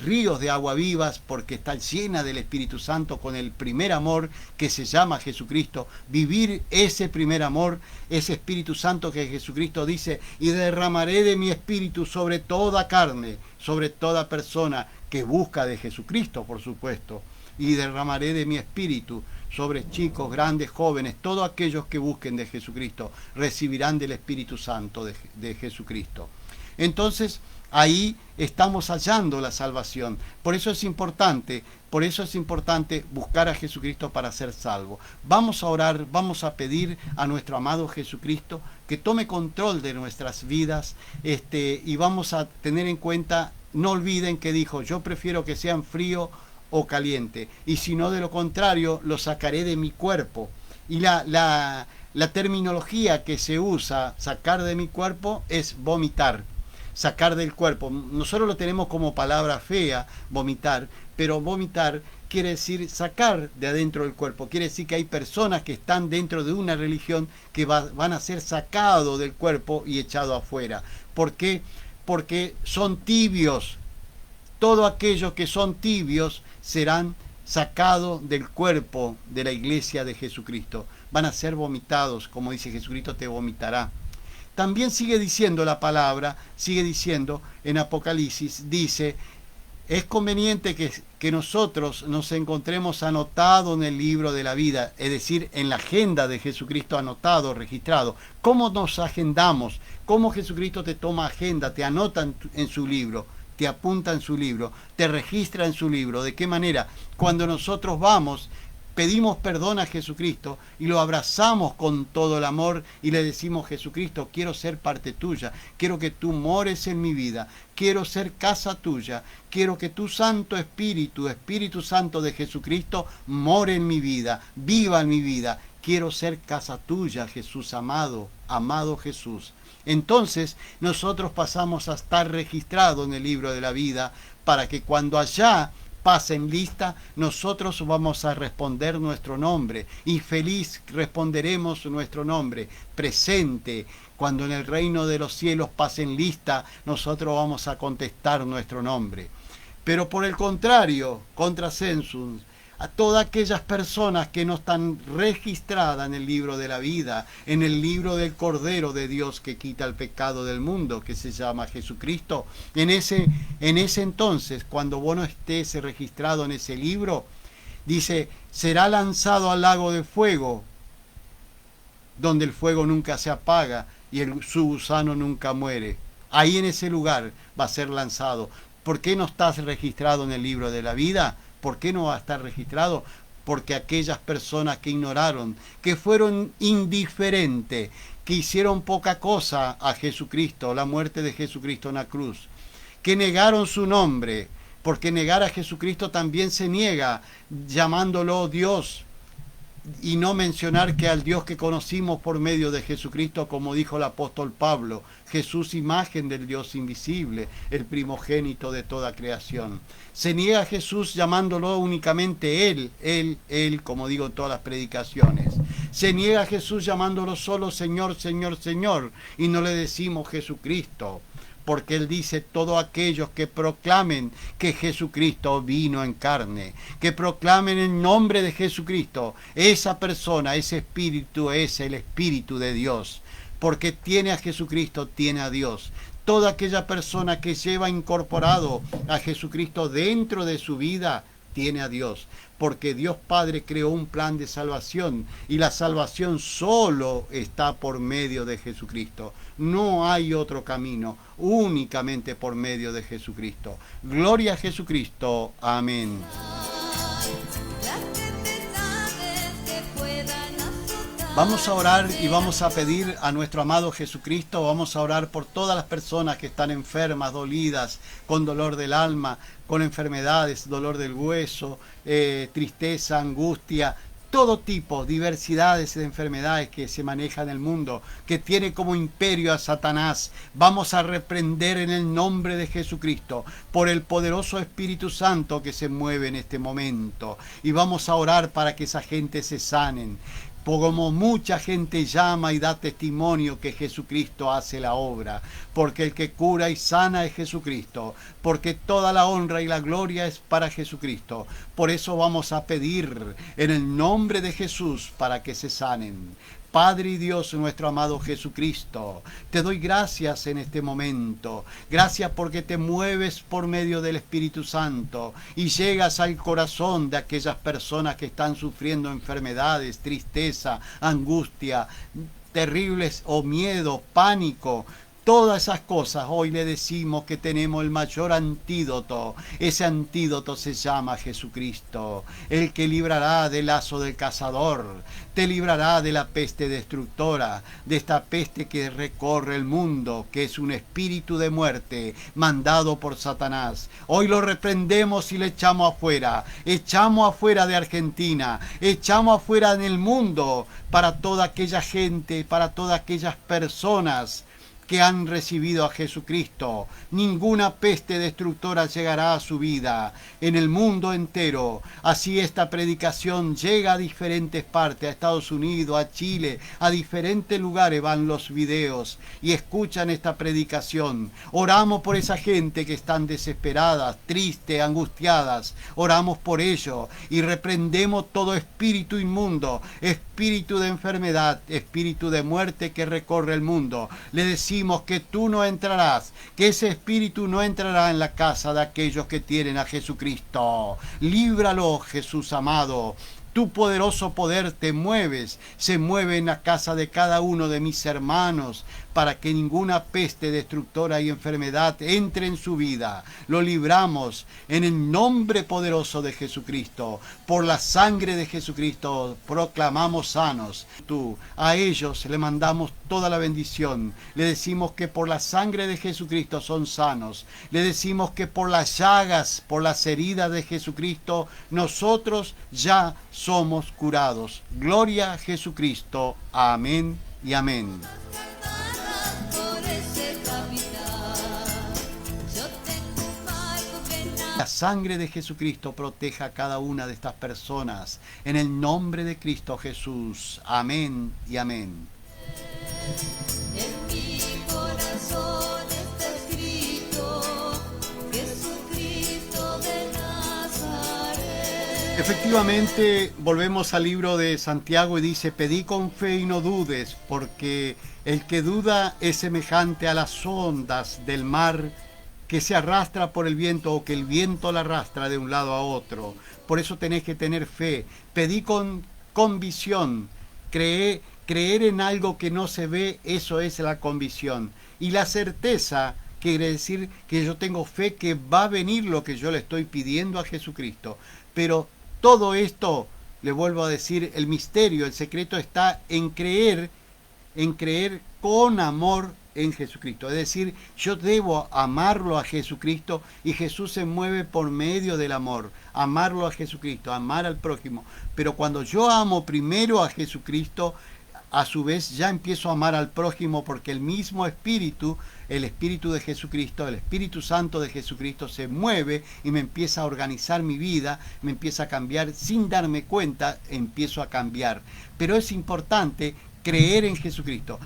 ríos de agua vivas porque está llena del Espíritu Santo con el primer amor que se llama Jesucristo. Vivir ese primer amor, ese Espíritu Santo que Jesucristo dice, y derramaré de mi Espíritu sobre toda carne, sobre toda persona que busca de Jesucristo, por supuesto. Y derramaré de mi Espíritu sobre chicos, grandes, jóvenes, todos aquellos que busquen de Jesucristo, recibirán del Espíritu Santo de Jesucristo. Entonces, ahí estamos hallando la salvación. Por eso es importante buscar a Jesucristo para ser salvo. Vamos a orar, vamos a pedir a nuestro amado Jesucristo que tome control de nuestras vidas, y vamos a tener en cuenta, no olviden que dijo, yo prefiero que sean frío o caliente, y si no, de lo contrario, lo sacaré de mi cuerpo. Y la terminología que se usa, sacar de mi cuerpo, es vomitar, sacar del cuerpo. Nosotros lo tenemos como palabra fea, vomitar, pero vomitar quiere decir sacar de adentro del cuerpo. Quiere decir que hay personas que están dentro de una religión que van a ser sacados del cuerpo y echados afuera. ¿Por qué? Porque son tibios. Todos aquellos que son tibios serán sacados del cuerpo de la iglesia de Jesucristo. Van a ser vomitados, como dice Jesucristo, te vomitará. También sigue diciendo la palabra, sigue diciendo en Apocalipsis, dice, es conveniente que nosotros nos encontremos anotados en el libro de la vida, es decir, en la agenda de Jesucristo anotado, registrado. ¿Cómo nos agendamos? ¿Cómo Jesucristo te toma agenda, te anota en su libro? Te apunta en su libro, te registra en su libro. ¿De qué manera? Cuando nosotros vamos, pedimos perdón a Jesucristo y lo abrazamos con todo el amor y le decimos, Jesucristo, quiero ser parte tuya, quiero que tú mores en mi vida, quiero ser casa tuya, quiero que tu Santo Espíritu, Espíritu Santo de Jesucristo, more en mi vida, viva en mi vida. Quiero ser casa tuya, Jesús amado, amado Jesús. Entonces nosotros pasamos a estar registrados en el libro de la vida para que cuando allá pasen lista, nosotros vamos a responder nuestro nombre y feliz responderemos nuestro nombre presente. Cuando en el reino de los cielos pasen lista, nosotros vamos a contestar nuestro nombre. Pero por el contrario, contra Censum, a todas aquellas personas que no están registradas en el libro de la vida, en el libro del Cordero de Dios que quita el pecado del mundo, que se llama Jesucristo, en ese entonces, cuando vos no estés registrado en ese libro, dice, será lanzado al lago de fuego, donde el fuego nunca se apaga y su gusano nunca muere. Ahí en ese lugar va a ser lanzado. ¿Por qué no estás registrado en el libro de la vida? ¿Por qué no va a estar registrado? Porque aquellas personas que ignoraron, que fueron indiferentes, que hicieron poca cosa a Jesucristo, la muerte de Jesucristo en la cruz, que negaron su nombre, porque negar a Jesucristo también se niega, llamándolo Dios, y no mencionar que al Dios que conocimos por medio de Jesucristo, como dijo el apóstol Pablo, Jesús, imagen del Dios invisible, el primogénito de toda creación. Se niega a Jesús llamándolo únicamente Él, como digo en todas las predicaciones. Se niega a Jesús llamándolo solo Señor, Señor, Señor, y no le decimos Jesucristo, porque Él dice, todos aquellos que proclamen que Jesucristo vino en carne, que proclamen el nombre de Jesucristo, esa persona, ese espíritu es el Espíritu de Dios, porque tiene a Jesucristo, tiene a Dios. Toda aquella persona que lleva incorporado a Jesucristo dentro de su vida, tiene a Dios, porque Dios Padre creó un plan de salvación y la salvación solo está por medio de Jesucristo. No hay otro camino, únicamente por medio de Jesucristo. Gloria a Jesucristo. Amén. Vamos a orar y vamos a pedir a nuestro amado Jesucristo, vamos a orar por todas las personas que están enfermas, dolidas, con dolor del alma, con enfermedades, dolor del hueso, tristeza, angustia, todo tipo, diversidades de enfermedades que se manejan en el mundo, que tiene como imperio a Satanás. Vamos a reprender en el nombre de Jesucristo, por el poderoso Espíritu Santo que se mueve en este momento. Y vamos a orar para que esa gente se sanen. como mucha gente llama y da testimonio que Jesucristo hace la obra, porque el que cura y sana es Jesucristo, porque toda la honra y la gloria es para Jesucristo. Por eso vamos a pedir en el nombre de Jesús para que se sanen. Padre y Dios, nuestro amado Jesucristo, te doy gracias en este momento. Gracias porque te mueves por medio del Espíritu Santo y llegas al corazón de aquellas personas que están sufriendo enfermedades, tristeza, angustia, terribles o miedo, pánico. Todas esas cosas hoy le decimos que tenemos el mayor antídoto. Ese antídoto se llama Jesucristo, el que librará del lazo del cazador, te librará de la peste destructora, de esta peste que recorre el mundo, que es un espíritu de muerte mandado por Satanás. Hoy lo reprendemos y le echamos afuera de Argentina, echamos afuera en el mundo para toda aquella gente, para todas aquellas personas que han recibido a Jesucristo. Ninguna peste destructora llegará a su vida en el mundo entero. Así esta predicación llega a diferentes partes, a Estados Unidos, a Chile, a diferentes lugares van los videos y escuchan esta predicación. Oramos por esa gente que están desesperadas, tristes, angustiadas. Oramos por ello y reprendemos todo espíritu inmundo, espíritu de enfermedad, espíritu de muerte que recorre el mundo. Le decimos que tú no entrarás, que ese espíritu no entrará en la casa de aquellos que tienen a Jesucristo. Líbralo, Jesús amado. Tu poderoso poder te mueves, se mueve en la casa de cada uno de mis hermanos, para que ninguna peste destructora y enfermedad entre en su vida. Lo libramos en el nombre poderoso de Jesucristo. Por la sangre de Jesucristo proclamamos sanos. A ellos le mandamos toda la bendición. Le decimos que por la sangre de Jesucristo son sanos. Le decimos que por las llagas, por las heridas de Jesucristo, nosotros ya somos curados. Gloria a Jesucristo. Amén y amén. La sangre de Jesucristo proteja a cada una de estas personas. En el nombre de Cristo Jesús. Amén y amén. En mi corazón está escrito, Jesucristo de Nazaret. Efectivamente, volvemos al libro de Santiago y dice: pedí con fe y no dudes, porque el que duda es semejante a las ondas del mar que se arrastra por el viento, o que el viento la arrastra de un lado a otro. Por eso tenés que tener fe. Pedí con convicción. Creer en algo que no se ve, eso es la convicción. Y la certeza quiere decir que yo tengo fe que va a venir lo que yo le estoy pidiendo a Jesucristo. Pero todo esto, le vuelvo a decir, el misterio, el secreto está en creer con amor en Jesucristo. Es decir, yo debo amarlo a Jesucristo y Jesús se mueve por medio del amor. Amarlo a Jesucristo, amar al prójimo. Pero cuando yo amo primero a Jesucristo, a su vez ya empiezo a amar al prójimo, porque el mismo Espíritu, el Espíritu de Jesucristo, el Espíritu Santo de Jesucristo se mueve y me empieza a organizar mi vida, me empieza a cambiar sin darme cuenta, empiezo a cambiar. Pero es importante creer en Jesucristo.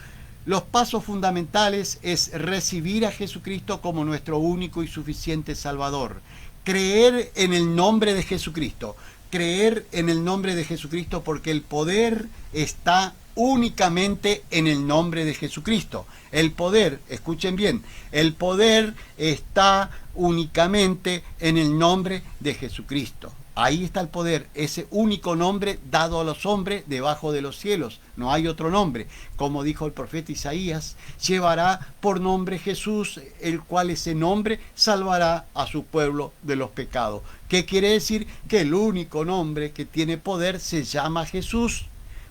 Los pasos fundamentales es recibir a Jesucristo como nuestro único y suficiente Salvador. Creer en el nombre de Jesucristo. Creer en el nombre de Jesucristo, porque el poder está únicamente en el nombre de Jesucristo. El poder, escuchen bien, el poder está únicamente en el nombre de Jesucristo. Ahí está el poder, ese único nombre dado a los hombres debajo de los cielos. No hay otro nombre. Como dijo el profeta Isaías, llevará por nombre Jesús, el cual ese nombre salvará a su pueblo de los pecados. ¿Qué quiere decir? Que el único nombre que tiene poder se llama Jesús,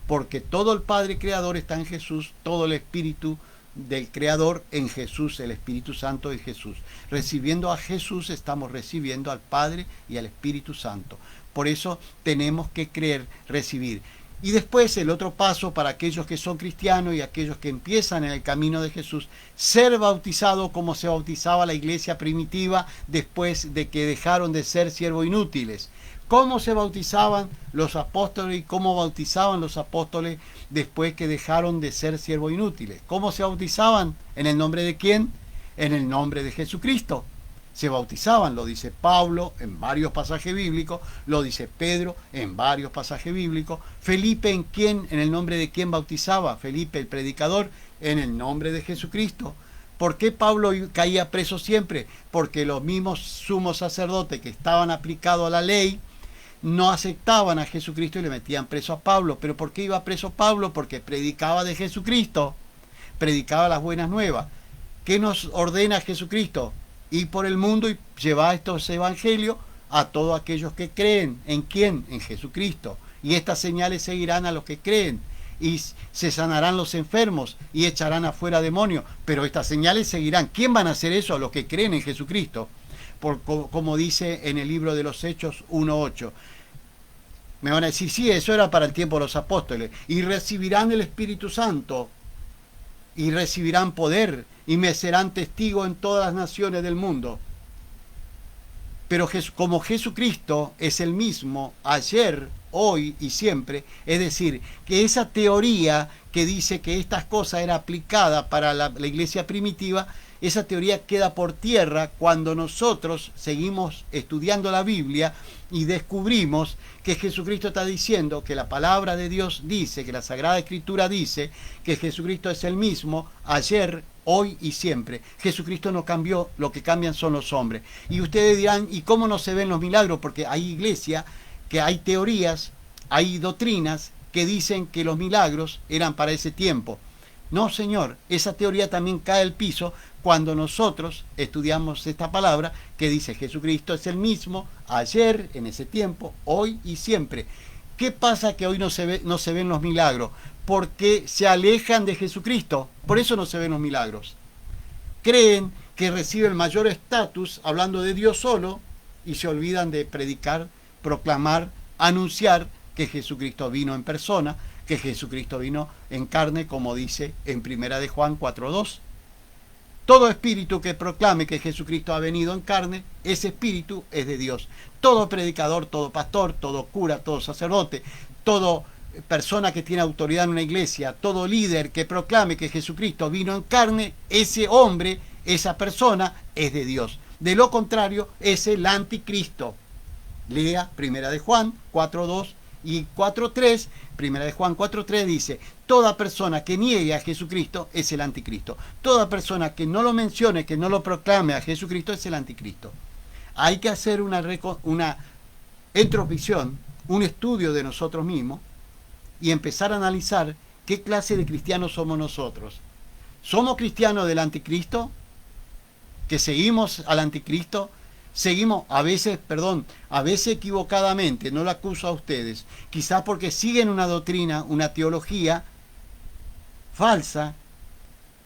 porque todo el Padre Creador está en Jesús, todo el Espíritu del Creador en Jesús, el Espíritu Santo en Jesús. Recibiendo a Jesús estamos recibiendo al Padre y al Espíritu Santo. Por eso tenemos que creer, recibir. Y después el otro paso para aquellos que son cristianos y aquellos que empiezan en el camino de Jesús, ser bautizado como se bautizaba la iglesia primitiva después de que dejaron de ser siervos inútiles. cómo se bautizaban los apóstoles y cómo bautizaban los apóstoles después que dejaron de ser siervos inútiles. ¿Cómo se bautizaban? ¿En el nombre de quién? En el nombre de Jesucristo. Se bautizaban, lo dice Pablo en varios pasajes bíblicos, lo dice Pedro en varios pasajes bíblicos. Felipe, ¿en quién? ¿En el nombre de quién bautizaba? Felipe, el predicador, en el nombre de Jesucristo. ¿Por qué Pablo caía preso siempre? Porque los mismos sumos sacerdotes que estaban aplicados a la ley no aceptaban a Jesucristo y le metían preso a Pablo. ¿Pero por qué iba preso Pablo? Porque predicaba de Jesucristo, predicaba las buenas nuevas. ¿Qué nos ordena Jesucristo? Ir por el mundo y llevar estos evangelios a todos aquellos que creen. ¿En quién? En Jesucristo. Y estas señales seguirán a los que creen. Y se sanarán los enfermos y echarán afuera demonios. Pero estas señales seguirán. ¿Quién van a hacer eso? A los que creen en Jesucristo. Como dice en el libro de los Hechos 1:8. Me van a decir, sí, eso era para el tiempo de los apóstoles. Y recibirán el Espíritu Santo. Y recibirán poder. Y me serán testigos en todas las naciones del mundo. Pero como Jesucristo es el mismo ayer, hoy y siempre, es decir, que esa teoría que dice que estas cosas eran aplicadas para la iglesia primitiva, esa teoría queda por tierra cuando nosotros seguimos estudiando la Biblia y descubrimos que Jesucristo está diciendo, que la palabra de Dios dice, que la Sagrada Escritura dice, que Jesucristo es el mismo ayer, hoy y siempre. Jesucristo no cambió, lo que cambian son los hombres. Y ustedes dirán, ¿y cómo no se ven los milagros? Porque hay iglesia, que hay teorías, hay doctrinas que dicen que los milagros eran para ese tiempo. No, señor, esa teoría también cae al piso cuando nosotros estudiamos esta palabra que dice Jesucristo es el mismo ayer, en ese tiempo, hoy y siempre. ¿Qué pasa que hoy no se ven los milagros? Porque se alejan de Jesucristo. Por eso no se ven los milagros. Creen que reciben mayor estatus hablando de Dios solo y se olvidan de predicar, proclamar, anunciar que Jesucristo vino en persona, que Jesucristo vino en carne, como dice en 1 de Juan 4:2. Todo espíritu que proclame que Jesucristo ha venido en carne, ese espíritu es de Dios. Todo predicador, todo pastor, todo cura, todo sacerdote, todo persona que tiene autoridad en una iglesia, todo líder que proclame que Jesucristo vino en carne, ese hombre, esa persona es de Dios. De lo contrario, es el anticristo. Lea 1 de Juan 4:2 y 4:3. 1 de Juan 4:3 dice, toda persona que niegue a Jesucristo es el anticristo. Toda persona que no lo mencione, que no lo proclame a Jesucristo es el anticristo. Hay que hacer una introspección, un estudio de nosotros mismos y empezar a analizar qué clase de cristianos somos nosotros. ¿Somos cristianos del anticristo? ¿Que seguimos al anticristo? Seguimos, a veces equivocadamente, no lo acuso a ustedes, quizás porque siguen una doctrina, una teología falsa,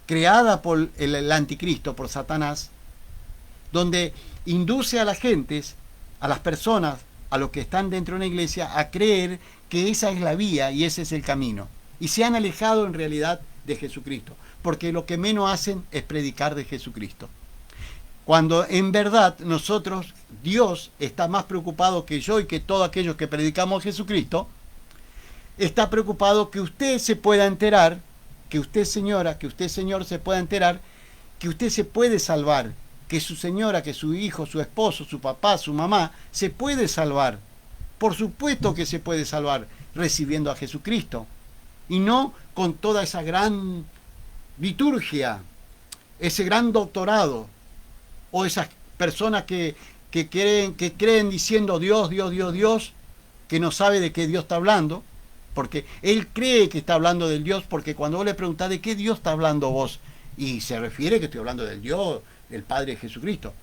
creada por el anticristo, por Satanás, donde induce a las gentes, a las personas, a los que están dentro de una iglesia, a creer que esa es la vía y ese es el camino. Y se han alejado en realidad de Jesucristo, porque lo que menos hacen es predicar de Jesucristo. Cuando en verdad nosotros, Dios está más preocupado que yo y que todos aquellos que predicamos a Jesucristo, está preocupado que usted se pueda enterar, que usted señora, que usted señor se pueda enterar, que usted se puede salvar, que su señora, que su hijo, su esposo, su papá, su mamá, se puede salvar. Por supuesto que se puede salvar recibiendo a Jesucristo. Y no con toda esa gran liturgia, ese gran doctorado, o esas personas que creen diciendo Dios, Dios, Dios, Dios, que no sabe de qué Dios está hablando, porque él cree que está hablando del Dios, porque cuando vos le preguntás de qué Dios está hablando vos, y se refiere que estoy hablando del Dios, el Padre de Jesucristo.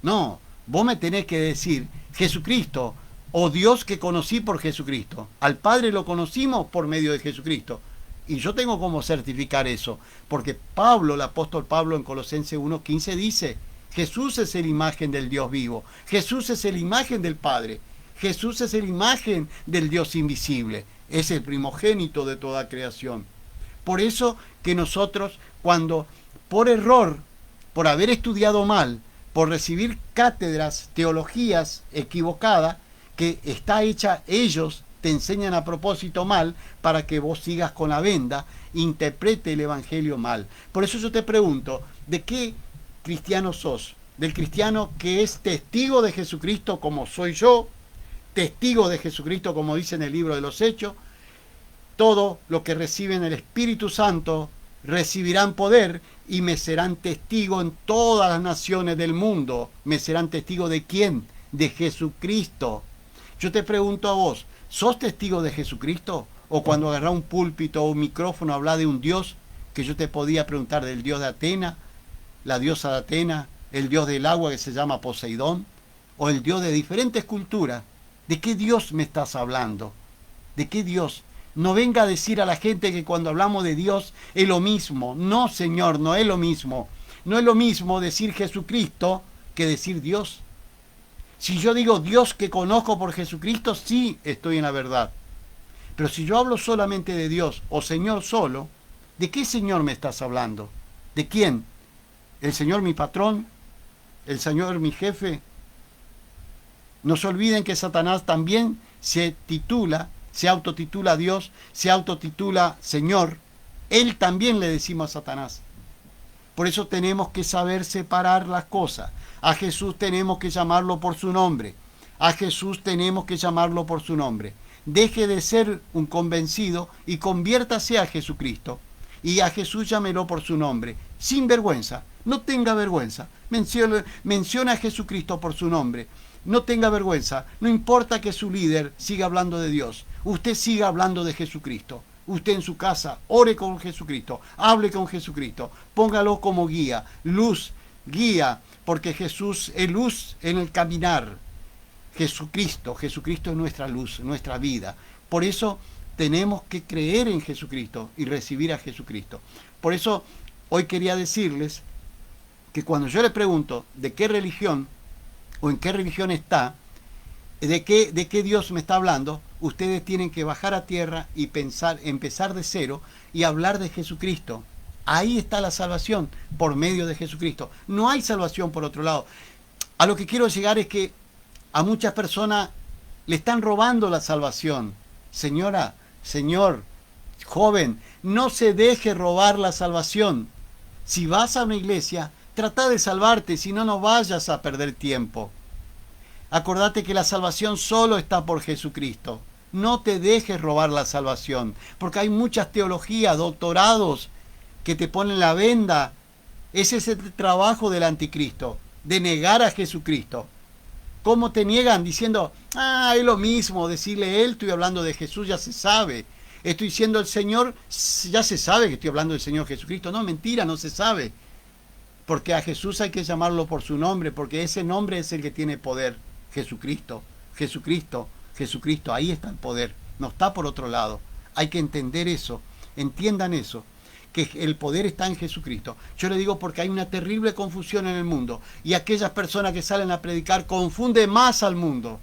No, vos me tenés que decir Jesucristo, o Dios que conocí por Jesucristo. Al Padre lo conocimos por medio de Jesucristo. Y yo tengo cómo certificar eso, porque Pablo, el apóstol Pablo en Colosenses 1:15 dice, Jesús es la imagen del Dios vivo. Jesús es la imagen del Padre. Jesús es la imagen del Dios invisible. Es el primogénito de toda creación. Por eso que nosotros, cuando por error, por haber estudiado mal, por recibir cátedras, teologías equivocadas, que está hecha, ellos te enseñan a propósito mal para que vos sigas con la venda, interprete el evangelio mal. Por eso yo te pregunto, ¿de qué cristiano sos? ¿Del cristiano que es testigo de Jesucristo como soy yo? Testigo de Jesucristo como dice en el libro de los Hechos. Todo lo que reciben el Espíritu Santo recibirán poder y me serán testigo en todas las naciones del mundo. ¿Me serán testigo de quién? De Jesucristo. Yo te pregunto a vos, ¿sos testigo de Jesucristo? O cuando agarrás un púlpito o un micrófono habla de un Dios, que yo te podía preguntar del Dios de Atena, la diosa de Atena, el Dios del agua que se llama Poseidón, o el Dios de diferentes culturas. ¿De qué Dios me estás hablando? ¿De qué Dios? No venga a decir a la gente que cuando hablamos de Dios es lo mismo. No, Señor, no es lo mismo. No es lo mismo decir Jesucristo que decir Dios. Si yo digo Dios que conozco por Jesucristo, sí estoy en la verdad. Pero si yo hablo solamente de Dios o Señor solo, ¿de qué Señor me estás hablando? ¿De quién? ¿El Señor mi patrón? ¿El Señor mi jefe? No se olviden que Satanás también se autotitula Dios, se autotitula Señor. Él también le decimos a Satanás. Por eso tenemos que saber separar las cosas. A Jesús tenemos que llamarlo por su nombre. A Jesús tenemos que llamarlo por su nombre. Deje de ser un convencido y conviértase a Jesucristo. Y a Jesús llámelo por su nombre, sin vergüenza. No tenga vergüenza. Menciona a Jesucristo por su nombre. No tenga vergüenza. No importa que su líder siga hablando de Dios. Usted siga hablando de Jesucristo. Usted en su casa ore con Jesucristo. Hable con Jesucristo. Póngalo como guía. Luz, guía. Porque Jesús es luz en el caminar. Jesucristo es nuestra luz, nuestra vida. Por eso tenemos que creer en Jesucristo y recibir a Jesucristo. Por eso hoy quería decirles que cuando yo le pregunto de qué religión o en qué religión está, de qué Dios me está hablando, ustedes tienen que bajar a tierra y empezar de cero y hablar de Jesucristo. Ahí está la salvación, por medio de Jesucristo. No hay salvación por otro lado. A lo que quiero llegar es que a muchas personas le están robando la salvación. Señora, señor, joven, no se deje robar la salvación. Si vas a una iglesia, trata de salvarte, si no, no vayas a perder tiempo. Acordate que la salvación solo está por Jesucristo. No te dejes robar la salvación, porque hay muchas teologías, doctorados, que te ponen la venda. Ese es el trabajo del anticristo, de negar a Jesucristo. ¿Cómo te niegan? Diciendo, es lo mismo, decirle él, estoy hablando de Jesús, ya se sabe. Estoy diciendo el Señor, ya se sabe que estoy hablando del Señor Jesucristo. No, mentira, no se sabe. Porque a Jesús hay que llamarlo por su nombre, porque ese nombre es el que tiene poder. Jesucristo, Jesucristo, Jesucristo, ahí está el poder, no está por otro lado. Hay que entender eso, entiendan eso, que el poder está en Jesucristo. Yo le digo porque hay una terrible confusión en el mundo y aquellas personas que salen a predicar confunden más al mundo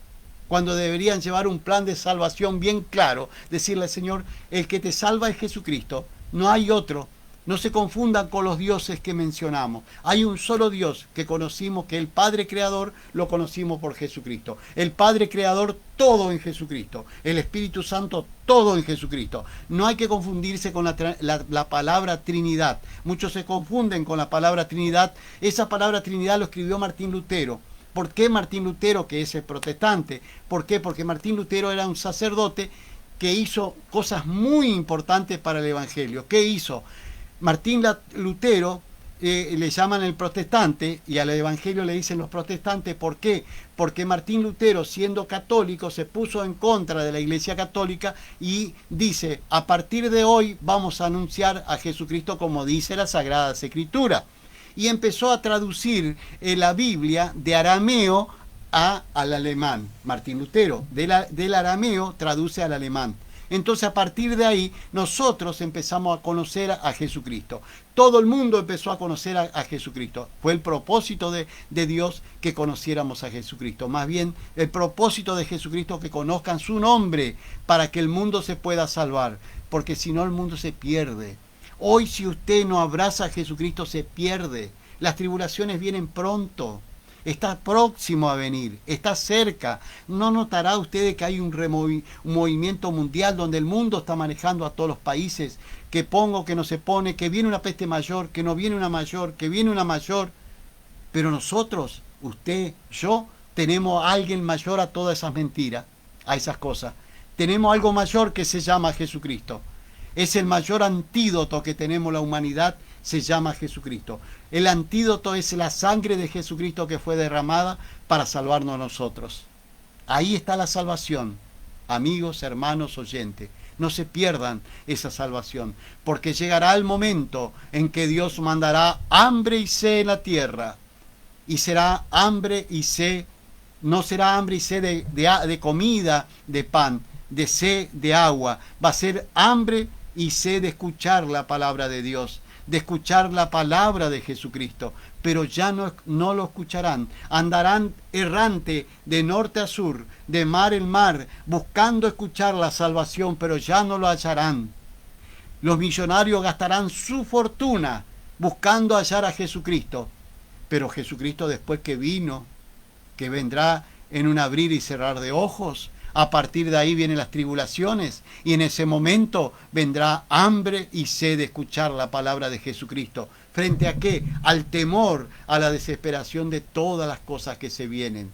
cuando deberían llevar un plan de salvación bien claro, decirle al Señor, el que te salva es Jesucristo, no hay otro. No se confundan con los dioses que mencionamos. Hay un solo Dios que conocimos, que el Padre Creador lo conocimos por Jesucristo. El Padre Creador, todo en Jesucristo. El Espíritu Santo, todo en Jesucristo. No hay que confundirse con la palabra Trinidad. Muchos se confunden con la palabra Trinidad. Esa palabra Trinidad lo escribió Martín Lutero. ¿Por qué Martín Lutero, que es el protestante? ¿Por qué? Porque Martín Lutero era un sacerdote que hizo cosas muy importantes para el Evangelio. ¿Qué hizo? Martín Lutero le llaman el protestante y al evangelio le dicen los protestantes. ¿Por qué? Porque Martín Lutero, siendo católico, se puso en contra de la Iglesia Católica y dice, a partir de hoy vamos a anunciar a Jesucristo como dice la Sagrada Escritura. Y empezó a traducir la Biblia de arameo al alemán. Martín Lutero, del arameo traduce al alemán. Entonces a partir de ahí nosotros empezamos a conocer a Jesucristo. Todo el mundo empezó a conocer a Jesucristo. Fue el propósito de Dios que conociéramos a Jesucristo. Más bien el propósito de Jesucristo que conozcan su nombre para que el mundo se pueda salvar. Porque si no el mundo se pierde. Hoy si usted no abraza a Jesucristo se pierde. Las tribulaciones vienen pronto. está próximo a venir, está cerca. ¿No notará usted que hay un movimiento mundial donde el mundo está manejando a todos los países? Que pongo, que no se pone, que viene una peste mayor, que no viene una mayor, que viene una mayor. Pero nosotros, usted, yo, tenemos a alguien mayor a todas esas mentiras, a esas cosas. Tenemos algo mayor que se llama Jesucristo. Es el mayor antídoto que tenemos la humanidad, se llama Jesucristo. El antídoto es la sangre de Jesucristo que fue derramada para salvarnos a nosotros. Ahí está la salvación, amigos, hermanos, oyentes. No se pierdan esa salvación, porque llegará el momento en que Dios mandará hambre y sed en la tierra. Y será hambre y sed, no será hambre y sed de comida, de pan, de sed de agua. Va a ser hambre y sed de escuchar la palabra de Dios, de escuchar la palabra de Jesucristo, pero ya no lo escucharán. Andarán errante de norte a sur, de mar en mar, buscando escuchar la salvación, pero ya no lo hallarán. Los millonarios gastarán su fortuna buscando hallar a Jesucristo, pero Jesucristo, después que vino, que vendrá en un abrir y cerrar de ojos, a partir de ahí vienen las tribulaciones, y en ese momento vendrá hambre y sed de escuchar la palabra de Jesucristo. ¿Frente a qué? Al temor, a la desesperación de todas las cosas que se vienen.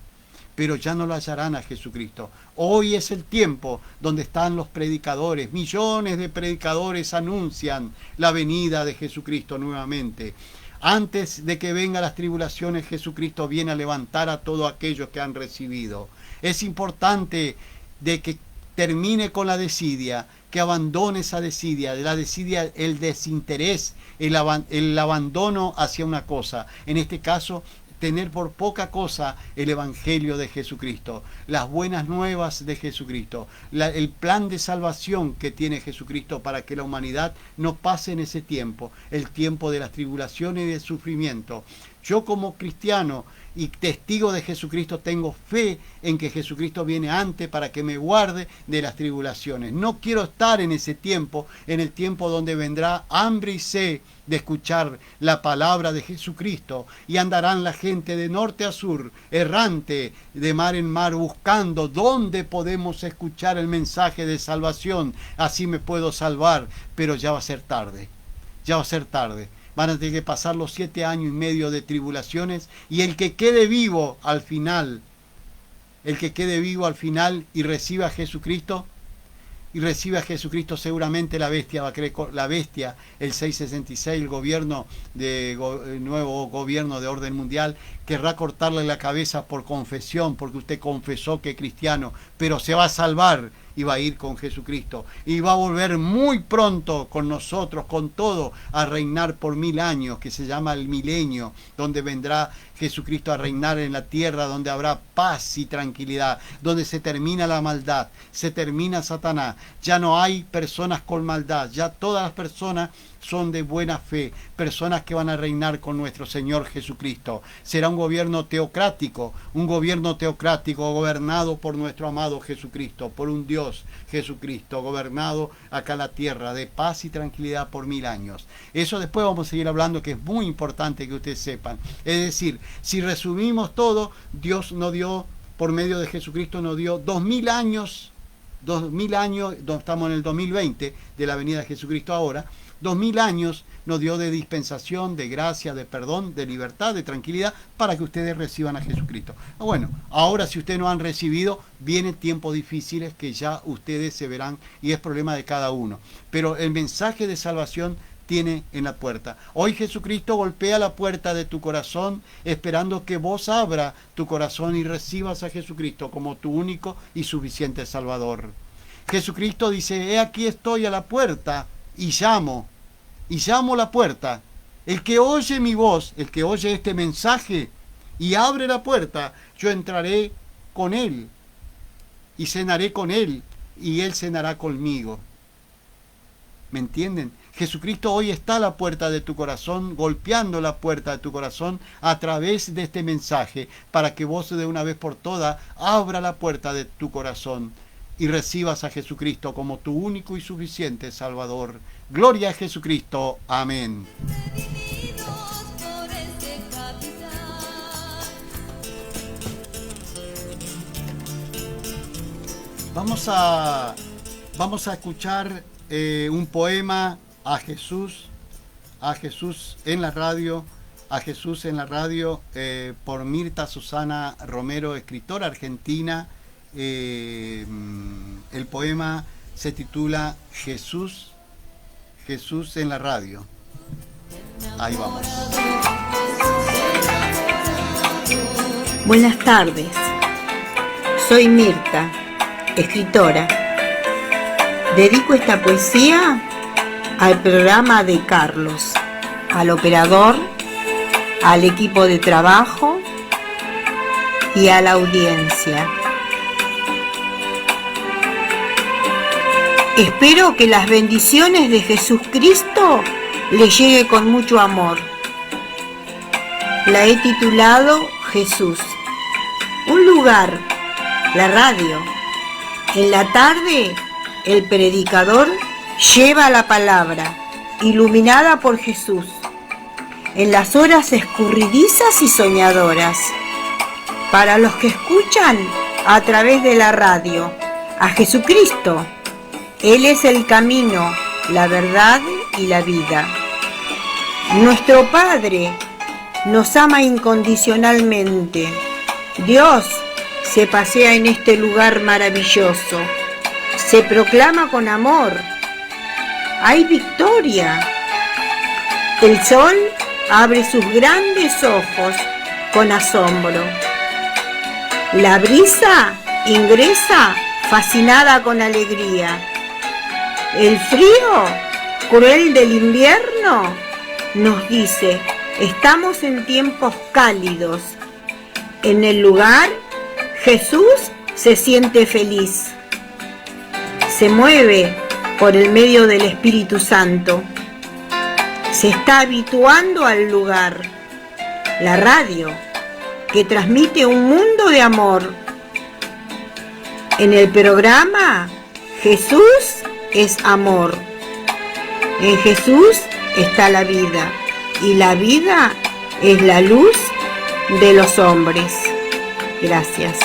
Pero ya no lo hallarán a Jesucristo. Hoy es el tiempo donde están los predicadores. Millones de predicadores anuncian la venida de Jesucristo nuevamente. Antes de que vengan las tribulaciones, Jesucristo viene a levantar a todos aquellos que han recibido. Es importante de que termine con la desidia, que abandone esa desidia, el desinterés, el abandono hacia una cosa. En este caso, tener por poca cosa el Evangelio de Jesucristo, las buenas nuevas de Jesucristo, el plan de salvación que tiene Jesucristo para que la humanidad no pase en ese tiempo, el tiempo de las tribulaciones y del sufrimiento. Yo como cristiano y testigo de Jesucristo tengo fe en que Jesucristo viene antes para que me guarde de las tribulaciones. No quiero estar en ese tiempo, en el tiempo donde vendrá hambre y sed de escuchar la palabra de Jesucristo, y andarán la gente de norte a sur, errante de mar en mar, buscando dónde podemos escuchar el mensaje de salvación. Así me puedo salvar, pero ya va a ser tarde, ya va a ser tarde. Van a tener que pasar los 7 años y medio de tribulaciones, y el que quede vivo al final, y reciba a Jesucristo, seguramente la bestia va a creer, el 666, el nuevo gobierno de orden mundial, querrá cortarle la cabeza por confesión, porque usted confesó que es cristiano, pero se va a salvar y va a ir con Jesucristo, y va a volver muy pronto con nosotros, con todo, a reinar por 1000 años, que se llama el milenio, donde vendrá Jesucristo a reinar en la tierra, donde habrá paz y tranquilidad, donde se termina la maldad, se termina Satanás, ya no hay personas con maldad, ya todas las personas son de buena fe, personas que van a reinar con nuestro Señor Jesucristo. Será un gobierno teocrático gobernado por nuestro amado Jesucristo, por un Dios Jesucristo, gobernado acá en la tierra de paz y tranquilidad por 1000 años. Eso después vamos a seguir hablando, que es muy importante que ustedes sepan. Es decir, si resumimos todo, Dios nos dio, por medio de Jesucristo nos dio 2000 años, estamos en el 2020 de la venida de Jesucristo ahora, 2000 años nos dio de dispensación, de gracia, de perdón, de libertad, de tranquilidad, para que ustedes reciban a Jesucristo. Bueno, ahora si ustedes no han recibido, vienen tiempos difíciles que ya ustedes se verán, y es problema de cada uno. Pero el mensaje de salvación tiene en la puerta. Hoy Jesucristo golpea la puerta de tu corazón, esperando que vos abra tu corazón y recibas a Jesucristo como tu único y suficiente Salvador. Jesucristo dice: he aquí estoy a la puerta y llamo a la puerta. El que oye mi voz, el que oye este mensaje y abre la puerta, yo entraré con él y cenaré con él y él cenará conmigo. ¿Me entienden? Jesucristo hoy está a la puerta de tu corazón, golpeando la puerta de tu corazón a través de este mensaje, para que vos de una vez por todas abra la puerta de tu corazón y recibas a Jesucristo como tu único y suficiente Salvador. Gloria a Jesucristo. Amén. Redimidos por este capitán. Vamos a escuchar un poema a Jesús en la radio, por Mirta Susana Romero, escritora argentina. El poema se titula Jesús en la radio. Ahí vamos. Buenas tardes, soy Mirta, escritora. Dedico esta poesía al programa de Carlos, al operador, al equipo de trabajo y a la audiencia. Espero que las bendiciones de Jesucristo le llegue con mucho amor. La he titulado Jesús. Un lugar, la radio. En la tarde, el predicador lleva la palabra, iluminada por Jesús. En las horas escurridizas y soñadoras, para los que escuchan a través de la radio, a Jesucristo. Él es el camino, la verdad y la vida. Nuestro Padre nos ama incondicionalmente. Dios se pasea en este lugar maravilloso. Se proclama con amor. Hay victoria. El sol abre sus grandes ojos con asombro. La brisa ingresa fascinada con alegría. El frío cruel del invierno nos dice, estamos en tiempos cálidos. En el lugar, Jesús se siente feliz. Se mueve por el medio del Espíritu Santo. Se está habituando al lugar. La radio, que transmite un mundo de amor. En el programa, Jesús es amor. En Jesús está la vida, y la vida es la luz de los hombres. Gracias.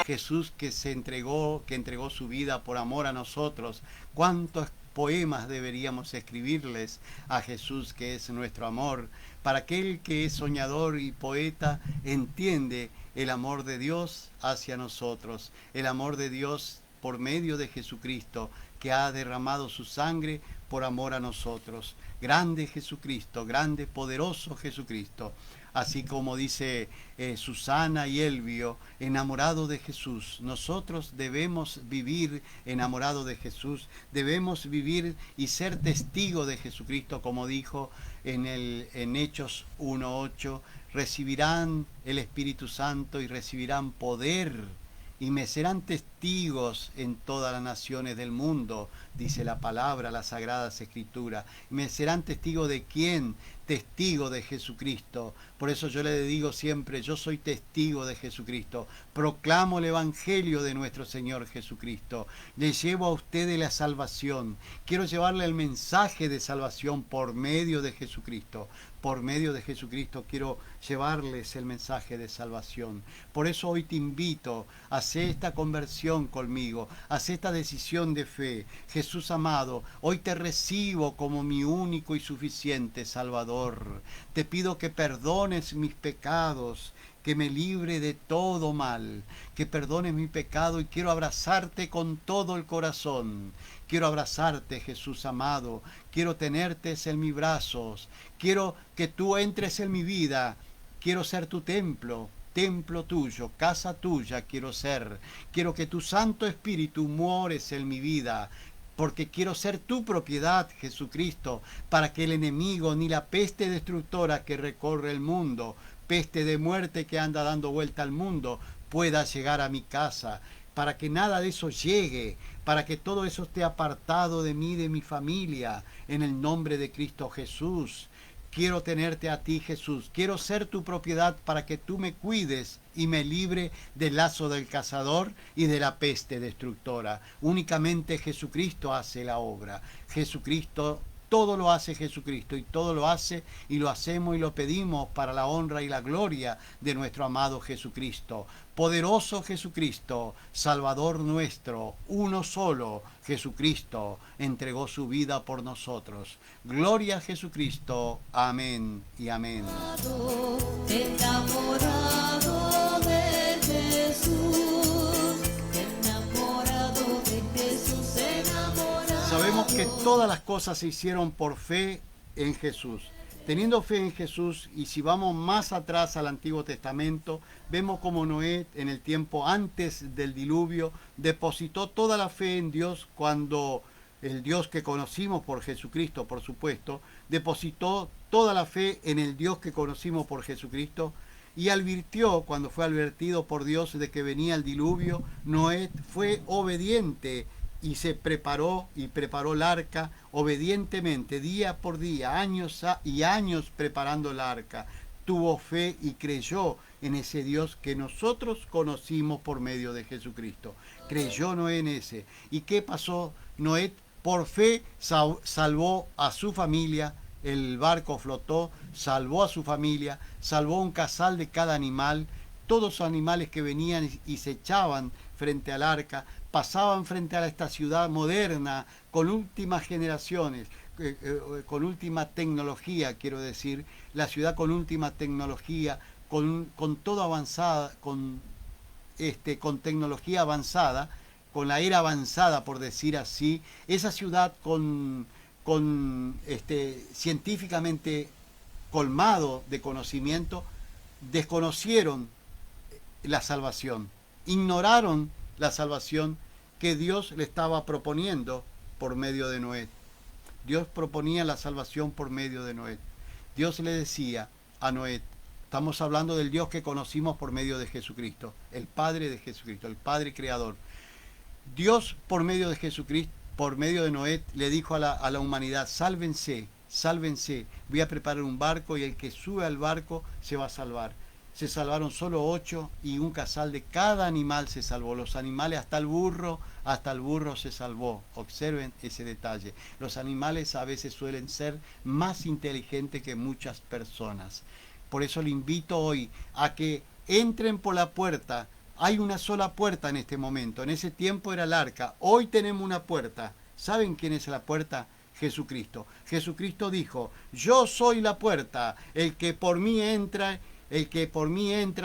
Jesús que entregó su vida por amor a nosotros. ¿Cuántos poemas deberíamos escribirles a Jesús, que es nuestro amor? Para aquel que es soñador y poeta, entiende el amor de Dios hacia nosotros, el amor de Dios por medio de Jesucristo, que ha derramado su sangre por amor a nosotros. Grande Jesucristo, grande, poderoso Jesucristo. Así como dice Susana y Elvio, enamorado de Jesús. Nosotros debemos vivir enamorado de Jesús, debemos vivir y ser testigo de Jesucristo, como dijo en Hechos 1:8, recibirán el Espíritu Santo y recibirán poder y me serán testigos en todas las naciones del mundo, dice la palabra, las Sagradas Escrituras. ¿Me serán testigos de quién? Testigo de Jesucristo. Por eso yo le digo siempre, yo soy testigo de Jesucristo. Proclamo el Evangelio de nuestro Señor Jesucristo. Le llevo a ustedes la salvación. Quiero llevarle el mensaje de salvación por medio de Jesucristo. Por medio de Jesucristo quiero llevarles el mensaje de salvación. Por eso hoy te invito a hacer esta conversión conmigo, a hacer esta decisión de fe. Jesús amado, hoy te recibo como mi único y suficiente Salvador. Te pido que perdones mis pecados, que me libre de todo mal, que perdones mi pecado, y quiero abrazarte con todo el corazón. Quiero abrazarte, Jesús amado, quiero tenerte en mis brazos, quiero que tú entres en mi vida, quiero ser tu templo tuyo, casa tuya quiero ser. Quiero que tu Santo Espíritu mores en mi vida, porque quiero ser tu propiedad, Jesucristo, para que el enemigo ni la peste destructora que recorre el mundo, peste de muerte que anda dando vuelta al mundo, pueda llegar a mi casa, para que nada de eso llegue, para que todo eso esté apartado de mí, de mi familia, en el nombre de Cristo Jesús. Quiero tenerte a ti, Jesús. Quiero ser tu propiedad para que tú me cuides y me libre del lazo del cazador y de la peste destructora. Únicamente Jesucristo hace la obra. Jesucristo todo lo hace Jesucristo, y todo lo hace y lo hacemos y lo pedimos para la honra y la gloria de nuestro amado Jesucristo. Poderoso Jesucristo, Salvador nuestro, uno solo, Jesucristo, entregó su vida por nosotros. Gloria a Jesucristo. Amén y amén. Enamorado de Jesús, enamorado de Jesús, enamorado. Sabemos que todas las cosas se hicieron por fe en Jesús. Teniendo fe en Jesús, y si vamos más atrás al Antiguo Testamento, vemos como Noé, en el tiempo antes del diluvio, depositó toda la fe en Dios cuando el Dios que conocimos por Jesucristo, por supuesto, depositó toda la fe en el Dios que conocimos por Jesucristo, y advirtió, cuando fue advertido por Dios de que venía el diluvio, Noé fue obediente y se preparó el arca obedientemente, día por día, años y años preparando el arca. Tuvo fe y creyó en ese Dios que nosotros conocimos por medio de Jesucristo. Creyó Noé en ese. ¿Y qué pasó? Noé por fe salvó a su familia, el barco flotó, salvó a su familia, salvó un casal de cada animal. Todos los animales que venían y se echaban frente al arca, pasaban frente a esta ciudad moderna, con últimas generaciones, con última tecnología, quiero decir, la ciudad con última tecnología, con todo avanzada, con tecnología avanzada, con la era avanzada, por decir así, esa ciudad científicamente colmado de conocimiento, desconocieron la salvación, ignoraron la salvación que Dios le estaba proponiendo por medio de Noé. Dios proponía la salvación por medio de Noé. Dios le decía a Noé, estamos hablando del Dios que conocimos por medio de Jesucristo, el Padre de Jesucristo, el Padre Creador. Dios por medio de Jesucristo, por medio de Noé, le dijo a la humanidad, sálvense, sálvense, voy a preparar un barco y el que sube al barco se va a salvar. Se salvaron solo 8 y un casal de cada animal se salvó. Los animales, hasta el burro se salvó. Observen ese detalle. Los animales a veces suelen ser más inteligentes que muchas personas. Por eso le invito hoy a que entren por la puerta. Hay una sola puerta en este momento. En ese tiempo era el arca. Hoy tenemos una puerta. ¿Saben quién es la puerta? Jesucristo. Jesucristo dijo, yo soy la puerta. El que por mí entra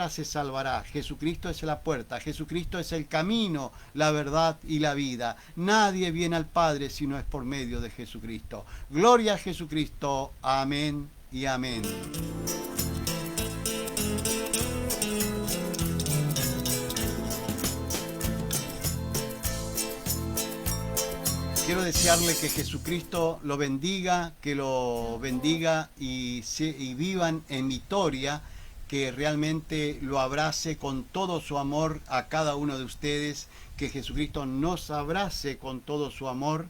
se salvará. Jesucristo es la puerta. Jesucristo es el camino, la verdad y la vida. Nadie viene al Padre si no es por medio de Jesucristo. Gloria a Jesucristo. Amén y amén. Quiero desearle que Jesucristo lo bendiga, y vivan en victoria, que realmente lo abrace con todo su amor a cada uno de ustedes, que Jesucristo nos abrace con todo su amor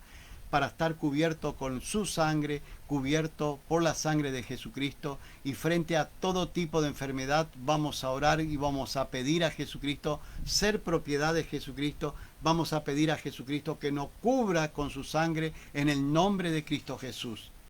para estar cubierto con su sangre, cubierto por la sangre de Jesucristo, y frente a todo tipo de enfermedad vamos a orar y vamos a pedir a Jesucristo ser propiedad de Jesucristo. Vamos a pedir a Jesucristo que nos cubra con su sangre en el nombre de Cristo Jesús.